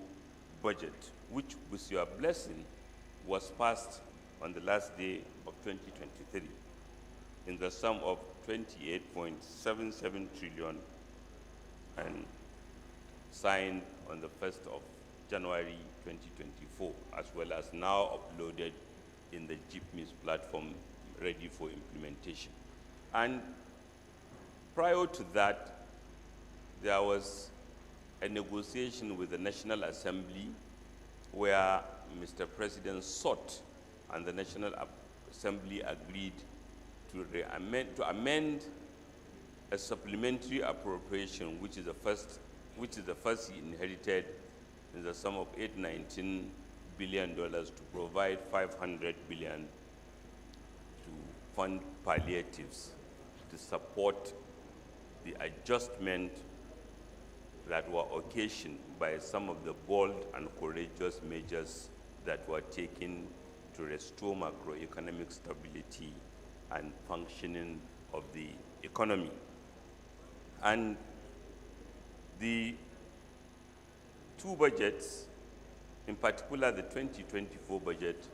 budget, which, with your blessing, was passed on the last day of 2023 in the sum of 28.77 trillion and signed on the 1st of January 2024, as well as now uploaded in the GPMIS platform ready for implementation. And prior to that, there was a negotiation with the National Assembly where Mr. President sought and the National Assembly agreed to amend a supplementary appropriation, which is the first he inherited, in the sum of $819 billion to provide $500 billion to fund palliatives to support the adjustment that were occasioned by some of the bold and courageous measures that were taken to restore macroeconomic stability and functioning of the economy. And the two budgets, in particular the 2024 budget,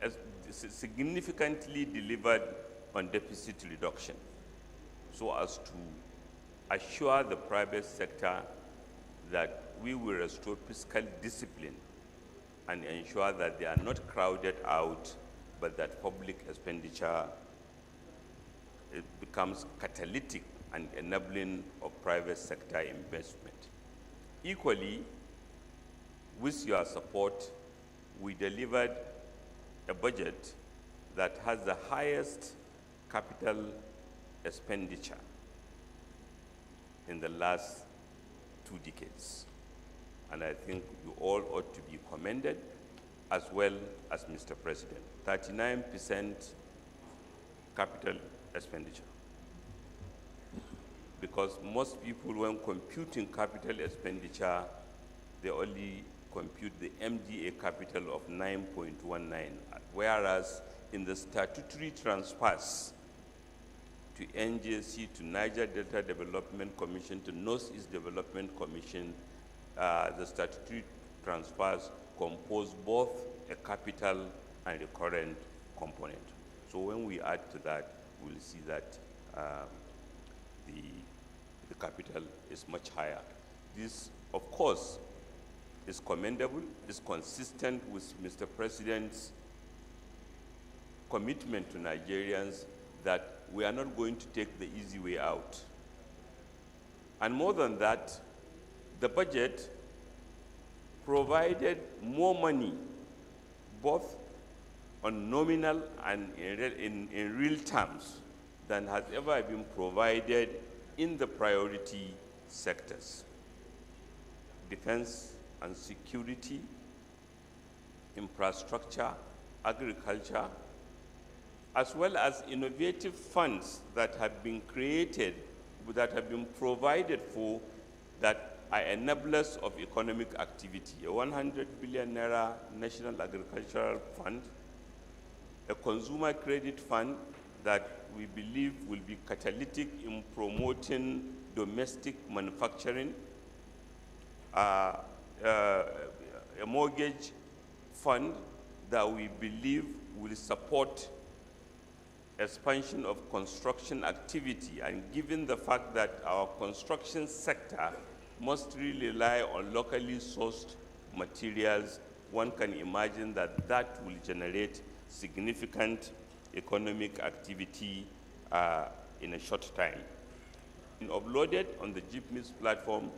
has significantly delivered on deficit reduction so as to assure the private sector that we will restore fiscal discipline and ensure that they are not crowded out, but that public expenditure becomes catalytic and enabling of private sector investment. Equally, with your support, we delivered a budget that has the highest capital expenditure in the last 2 decades. And I think you all ought to be commended, as well as Mr. President. 39% capital expenditure. Because most people, when computing capital expenditure, they only compute the MDA capital of 9.19, whereas in the statutory transfers to NJC, to Niger Delta Development Commission, to Northeast Development Commission, the statutory transfers compose both a capital and recurrent component. So when we add to that, we'll see that the capital is much higher. This, of course, is commendable, is consistent with Mr. President's commitment to Nigerians that we are not going to take the easy way out. And more than that, the budget provided more money, both on nominal and in real terms, than has ever been provided in the priority sectors: defense and security, infrastructure, agriculture, as well as innovative funds that have been created, that have been provided for, that are enablers of economic activity. A 100 billion naira National Agricultural Fund, a consumer credit fund that we believe will be catalytic in promoting domestic manufacturing, a mortgage fund that we believe will support expansion of construction activity, and given the fact that our construction sector must really rely on locally sourced materials, one can imagine that that will generate significant economic activity in a short time. Uploaded on the GPMIS platform,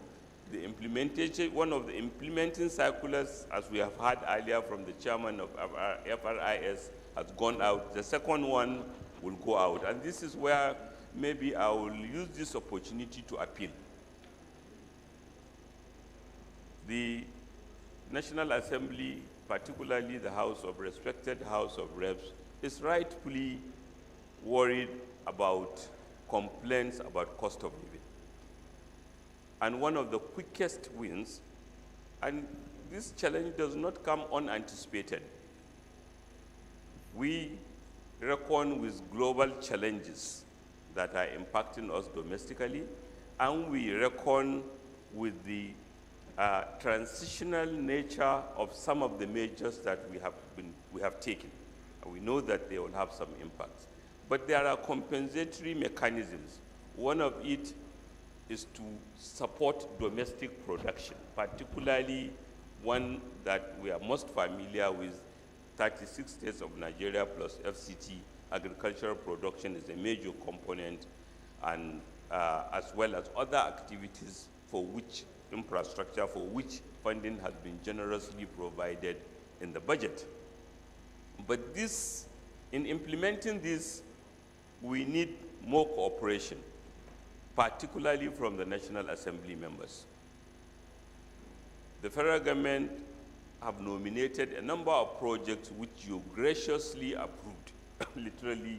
the implementation, one of the implementing circulars, as we have heard earlier from the chairman of FRIS, has gone out. The second one will go out. And this is where maybe I will use this opportunity to appeal. The National Assembly particularly the respected House of Reps, is rightfully worried about complaints about cost of living. And one of the quickest wins, and this challenge does not come unanticipated. We reckon with global challenges that are impacting us domestically, and we reckon with the transitional nature of some of the measures that we have taken. And we know that they will have some impacts. But there are compensatory mechanisms. One of it is to support domestic production, particularly one that we are most familiar with, 36 states of Nigeria plus FCT. Agricultural production is a major component, and as well as other activities for which infrastructure, for which funding has been generously provided in the budget. But this, in implementing this, we need more cooperation, particularly from the National Assembly members. The federal government have nominated a number of projects which you graciously approved. Literally,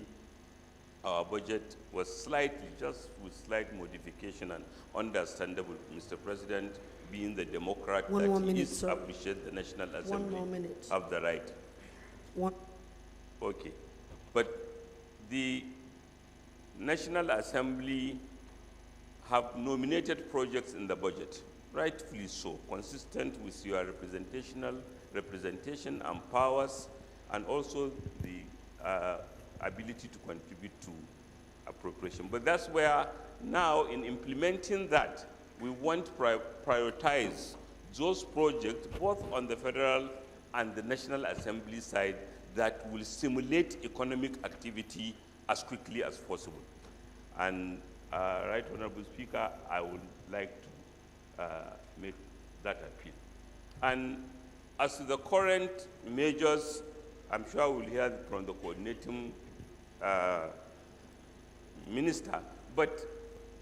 our budget was slightly, just with slight modification and understandable. Mr. President, being the Democrat that he is, appreciate the National Assembly have the right. Okay. But the National Assembly have nominated projects in the budget, rightfully so, consistent with your representation and powers, and also the ability to contribute to appropriation. But that's where now, in implementing that, we want to prioritize those projects, both on the federal and the National Assembly side, that will stimulate economic activity as quickly as possible. And Right Honorable Speaker, I would like to make that appeal. And as to the current measures, I'm sure we'll hear from the coordinating minister, but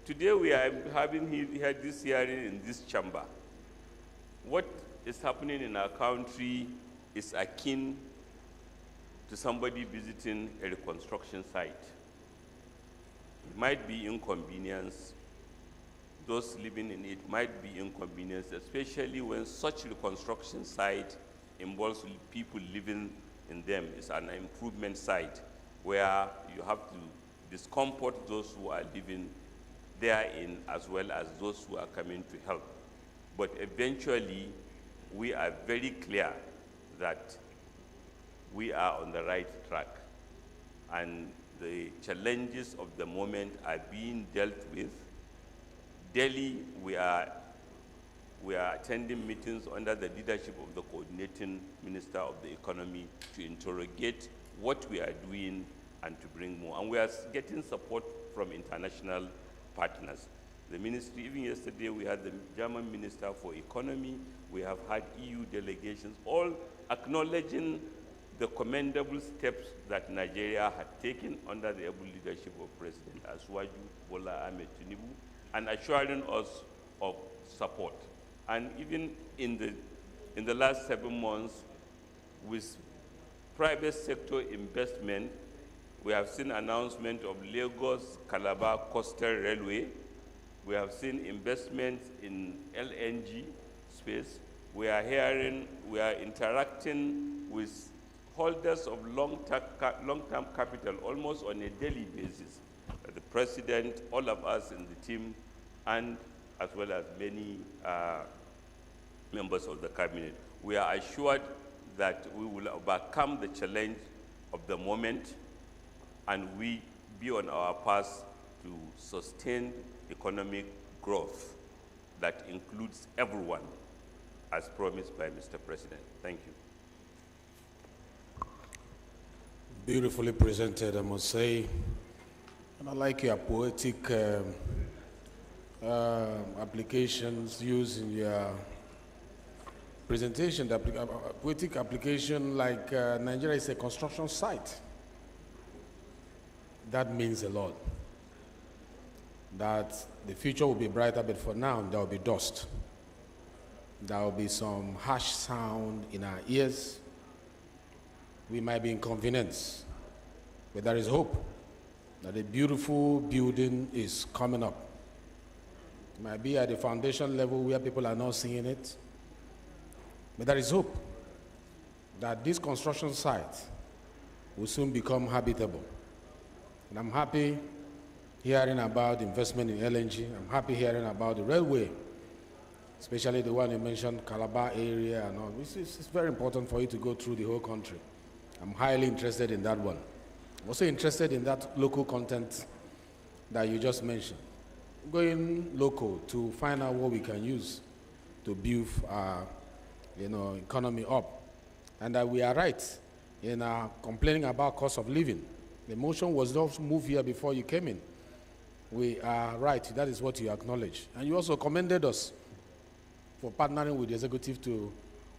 today we are having here this hearing in this chamber. What is happening in our country is akin to somebody visiting a reconstruction site. It might be inconvenience. Those living in it might be inconvenience, especially when such reconstruction site involves people living in them. It's an improvement site where you have to discomfort those who are living therein as well as those who are coming to help. But eventually, we are very clear that we are on the right track, and the challenges of the moment are being dealt with. Daily, we are attending meetings under the leadership of the coordinating minister of the economy to interrogate what we are doing and to bring more. And we are getting support from international partners. The ministry, even yesterday, we had the German Minister for Economy. We have had EU delegations, all acknowledging the commendable steps that Nigeria had taken under the able leadership of President Asuwaju Bola Ahmed Tinubu, and assuring us of support. And even in the last 7 months, with private sector investment, we have seen announcement of Lagos-Calabar Coastal Railway. We have seen investments in LNG space. We are interacting with holders of long-term capital almost on a daily basis. The President, all of us in the team, and as well as many members of the cabinet. We are assured that we will overcome the challenge of the moment, and we be on our path to sustain economic growth that includes everyone, as promised by Mr. President. Thank you. Beautifully presented, I must say. And I like your poetic applications used in your presentation. The poetic application, like Nigeria is a construction site. That means a lot. That the future will be brighter, but for now, there will be dust. There will be some harsh sound in our ears. We might be inconvenienced, but there is hope that a beautiful building is coming up. It might be at the foundation level where people are not seeing it, but there is hope that this construction site will soon become habitable. And I'm happy hearing about investment in LNG. I'm happy hearing about the railway, especially the one you mentioned, Calabar area and all. It's very important for you to go through the whole country. I'm highly interested in that one. I'm also interested in that local content that you just mentioned. Going local to find out what we can use to build our economy up. And that we are right in complaining about cost of living. The motion was not moved here before you came in. We are right. That is what you acknowledge. And you also commended us for partnering with the executive to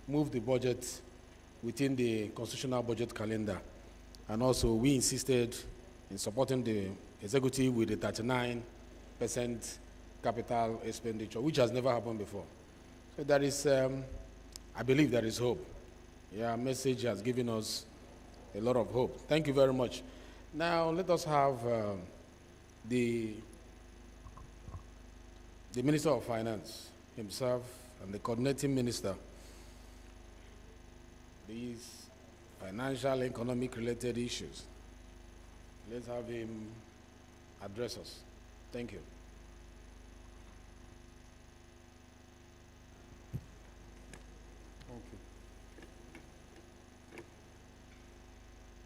move the budget within the constitutional budget calendar. And also we insisted in supporting the executive with the 39% capital expenditure, which has never happened before. So there is, I believe there is hope. Your message has given us a lot of hope. Thank you very much. Now let us have the Minister of Finance himself and the coordinating minister. These financial, economic related issues. Let's have him address us. Thank you. Thank you.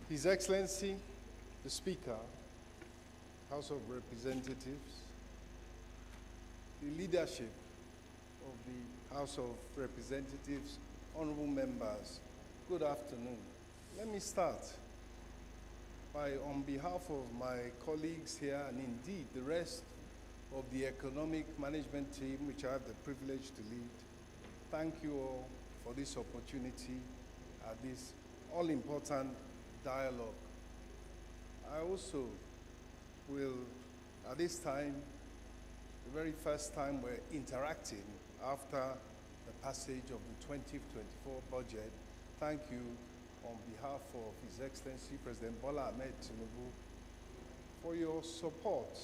His Excellency, the Speaker, House of Representatives, the leadership of the House of Representatives, honorable members, good afternoon. Let me start by, on behalf of my colleagues here and indeed the rest of the economic management team, which I have the privilege to lead, thank you all for this opportunity at this all-important dialogue. I also will, at this time, the very first time we're interacting after the passage of the 2024 budget, thank you on behalf of His Excellency President Bola Ahmed Tinubu for your support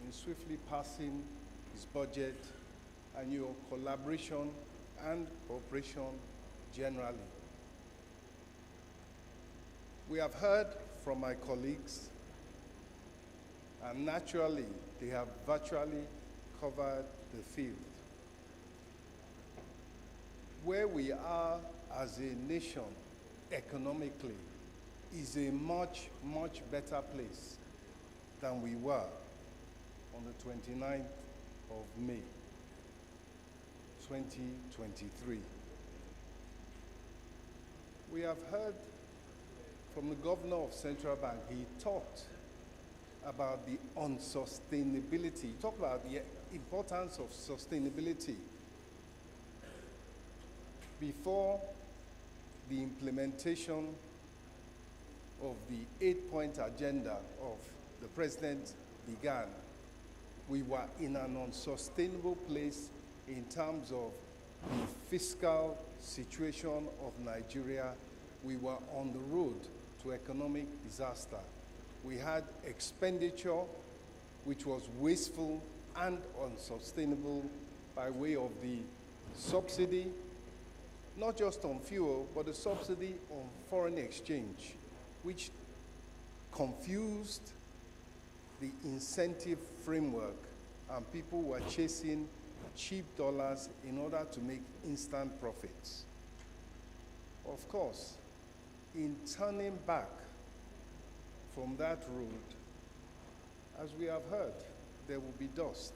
in swiftly passing his budget and your collaboration and cooperation generally. We have heard from my colleagues, and naturally, they have virtually covered the field. Where we are as a nation economically is a much, much better place than we were on the 29th of May, 2023. We have heard from the governor of Central Bank. He talked about the unsustainability. He talked about the importance of sustainability before the implementation of the 8-point agenda of the president began. We were in an unsustainable place in terms of the fiscal situation of Nigeria. We were on the road to economic disaster. We had expenditure which was wasteful and unsustainable by way of the subsidy, not just on fuel, but the subsidy on foreign exchange, which confused the incentive framework, and people were chasing cheap dollars in order to make instant profits. Of course, in turning back from that road, as we have heard, there will be dust.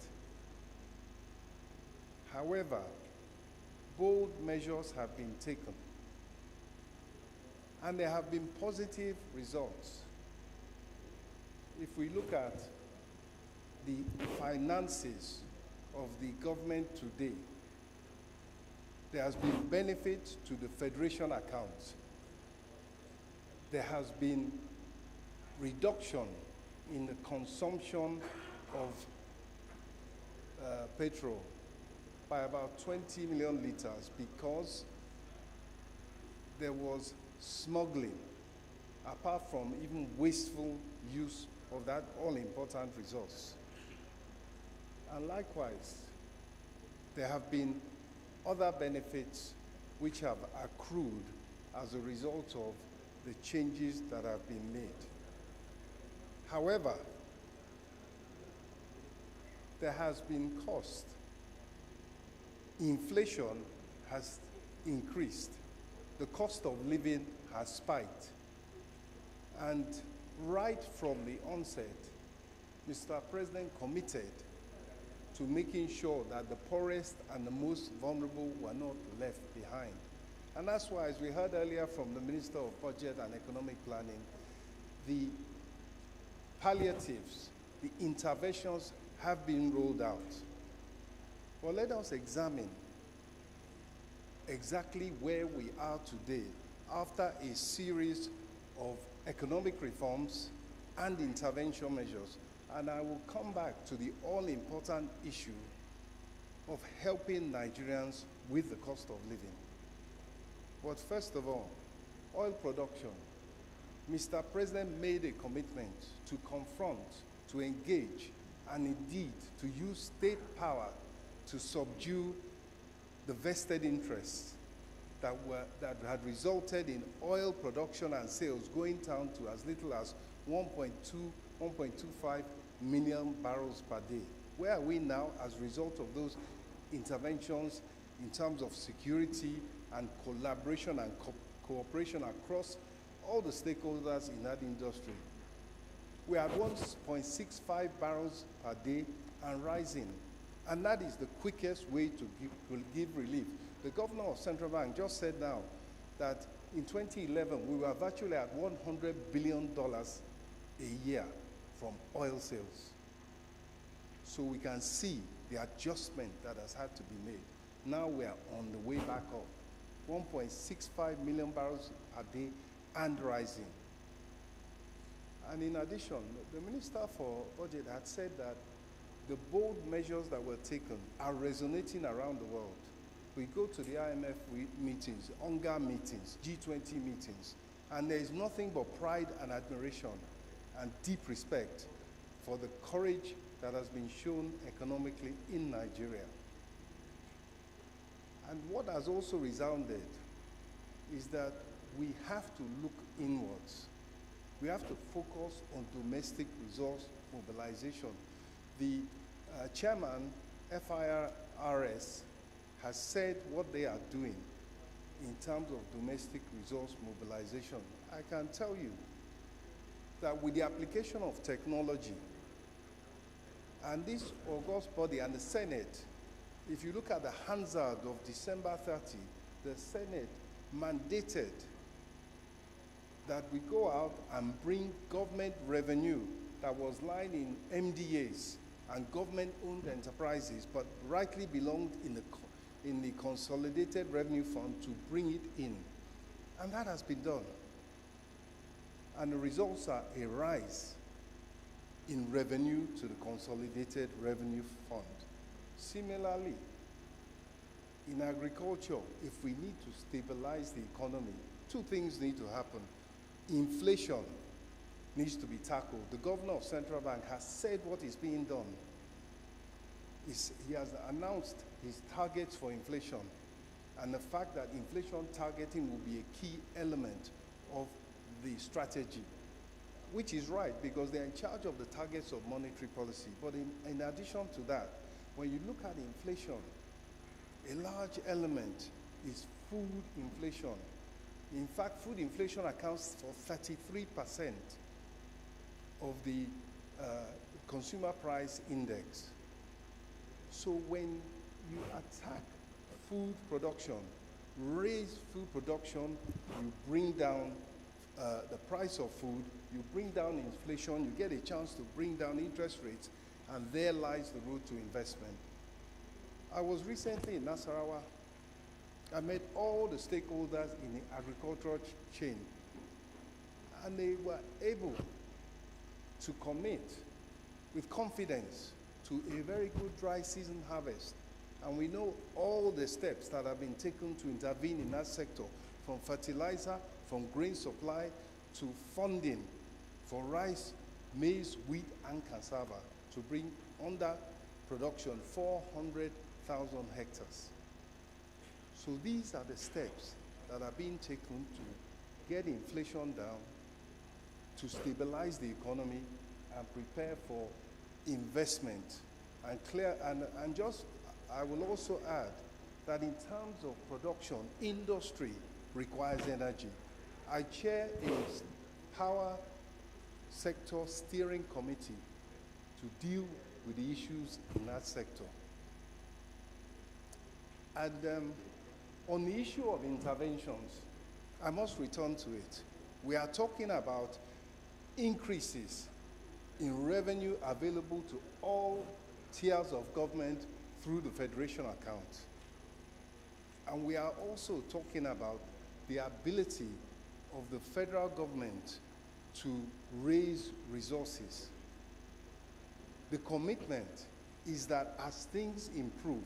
However, bold measures have been taken, and there have been positive results. If we look at the finances of the government today, there has been benefit to the federation account. There has been reduction in the consumption of petrol. by about 20 million liters because there was smuggling, apart from even wasteful use of that all-important resource. And likewise, there have been other benefits which have accrued as a result of the changes that have been made. However, there has been cost. Inflation has increased. The cost of living has spiked. And right from the onset, Mr. President committed to making sure that the poorest and the most vulnerable were not left behind. And that's why, as we heard earlier from the Minister of Budget and Economic Planning, the palliatives, the interventions have been rolled out. Well, let us examine exactly where we are today after a series of economic reforms and intervention measures. And I will come back to the all-important issue of helping Nigerians with the cost of living. But first of all, oil production. Mr. President made a commitment to confront, to engage, and indeed to use state power to subdue the vested interests that had resulted in oil production and sales going down to as little as 1.25 million barrels per day. Where are we now as a result of those interventions in terms of security and collaboration and cooperation across all the stakeholders in that industry? We are at 1.65 barrels per day and rising. And that is the quickest way to give relief. The governor of Central Bank just said now that in 2011, we were virtually at $100 billion a year from oil sales. So we can see the adjustment that has had to be made. Now we are on the way back up. 1.65 million barrels a day and rising. And in addition, the Minister for Budget had said that the bold measures that were taken are resonating around the world. We go to the IMF meetings, UNGA meetings, G20 meetings, and there is nothing but pride and admiration and deep respect for the courage that has been shown economically in Nigeria. And what has also resounded is that we have to look inwards. We have to focus on domestic resource mobilization. The chairman, FIRS, has said what they are doing in terms of domestic resource mobilization. I can tell you that with the application of technology and this august body and the Senate, if you look at the Hansard of December 30, the Senate mandated that we go out and bring government revenue that was lying in MDAs and government-owned enterprises, but rightly belonged in the Consolidated Revenue Fund, to bring it in. And that has been done. And the results are a rise in revenue to the Consolidated Revenue Fund. Similarly, in agriculture, if we need to stabilize the economy, two things need to happen. Inflation needs to be tackled. The governor of Central Bank has said what is being done. He has announced his targets for inflation, and the fact that inflation targeting will be a key element of the strategy, which is right because they're in charge of the targets of monetary policy. But in addition to that, when you look at inflation, a large element is food inflation. In fact, food inflation accounts for 33% of the consumer price index. So when you attack food production, raise food production, you bring down the price of food, you bring down inflation, you get a chance to bring down interest rates, and there lies the road to investment. I was recently in Nasarawa. I met all the stakeholders in the agricultural chain, and they were able to commit with confidence to a very good dry season harvest And we know all the steps that have been taken to intervene in that sector, from fertilizer, from grain supply, to funding for rice, maize, wheat, and cassava to bring under production 400,000 hectares. So these are the steps that are being taken to get inflation down, to stabilize the economy, and prepare for investment. And just, I will also add that in terms of production, industry requires energy. I chair a power sector steering committee to deal with the issues in that sector. And on the issue of interventions, I must return to it. We are talking about increases in revenue available to all tiers of government through the federation account. And we are also talking about the ability of the federal government to raise resources. The commitment is that as things improve,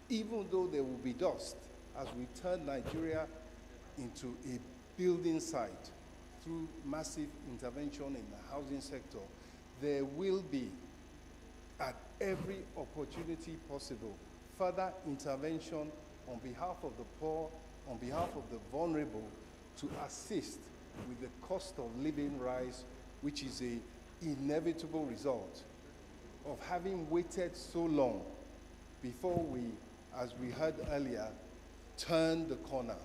even though there will be dust as we turn Nigeria into a building site through massive intervention in the housing sector, there will be, at every opportunity possible, further intervention on behalf of the poor, on behalf of the vulnerable, to assist with the cost of living rise, which is an inevitable result of having waited so long before we, as we heard earlier, turn the corner.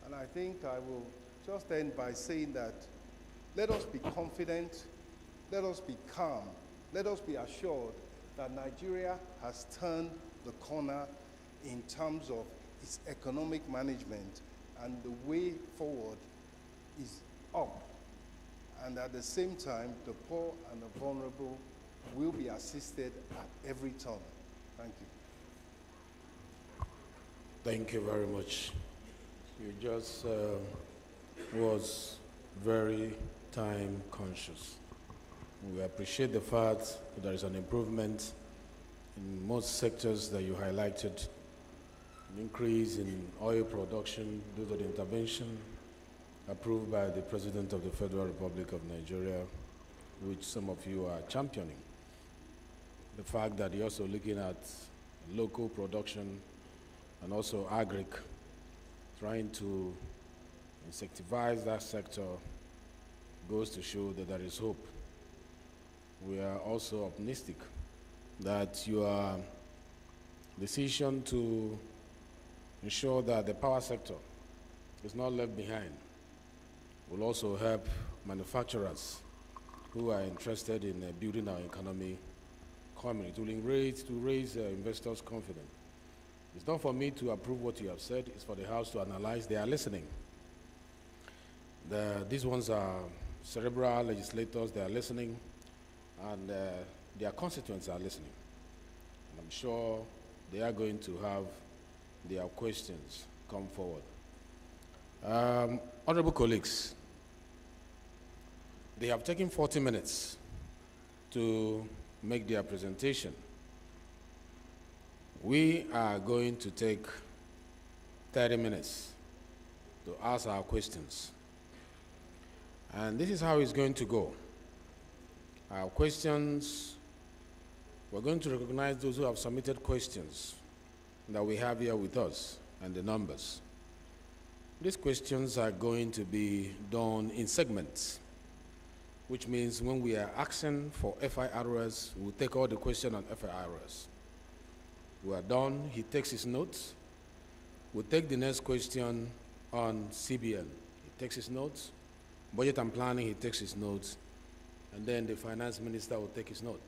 And I think I will just end by saying that let us be confident, let us be calm, let us be assured that Nigeria has turned the corner in terms of its economic management, and the way forward is up. And at the same time, the poor and the vulnerable will be assisted at every turn. Thank you. Thank you very much. You just was very time conscious. We appreciate the fact that there is an improvement in most sectors that you highlighted, an increase in oil production due to the intervention approved by the President of the Federal Republic of Nigeria, which some of you are championing. The fact that you're also looking at local production and also agric, trying to incentivize that sector, goes to show that there is hope. We are also optimistic that your decision to ensure that the power sector is not left behind will also help manufacturers who are interested in building our economy coming. It will raise investors' confidence. It's not for me to approve what you have said, it's for the House to analyze. They are listening. These ones are cerebral legislators, they are listening, and their constituents are listening. And I'm sure they are going to have their questions come forward. Honorable colleagues, they have taken 40 minutes to make their presentation. We are going to take 30 minutes to ask our questions. And this is how it's going to go. Our questions, we're going to recognize those who have submitted questions that we have here with us and the numbers. These questions are going to be done in segments, which means when we are asking for FIRS, we'll take all the questions on FIRS. We are done, he takes his notes. We'll take the next question on CBN. He takes his notes. Budget and planning, he takes his notes. And then the finance minister will take his note.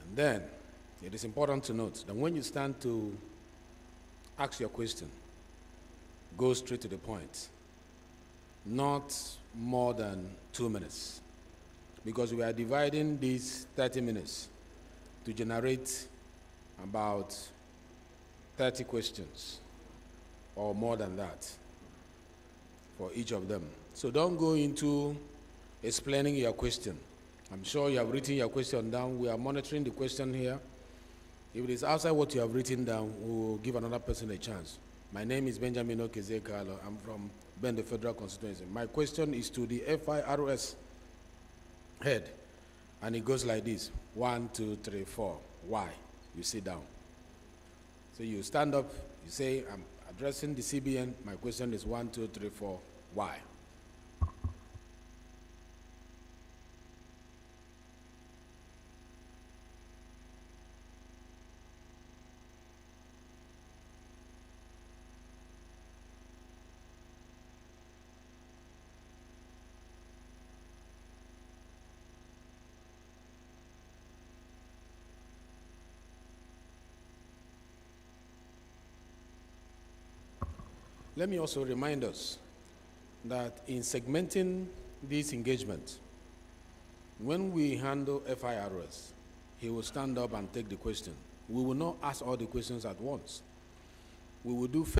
And then it is important to note that when you stand to ask your question, go straight to the point. Not more than 2 minutes. Because we are dividing these 30 minutes to generate about 30 questions or more than that for each of them. So don't go into explaining your question I'm sure you have written your question down. We are monitoring the question here. If it is outside what you have written down, we will give another person a chance. My name is Benjamin Okezekalo. I'm from Bende Federal Constituency. My question is to the FIROS head, and it goes like this: 1, 2, 3, 4. Why? You sit down. So you stand up, you say, I'm addressing the CBN. My question is 1, 2, 3, 4. Why? Let me also remind us that in segmenting this engagement, when we handle FIRS, he will stand up and take the question. We will not ask all the questions at once. We will do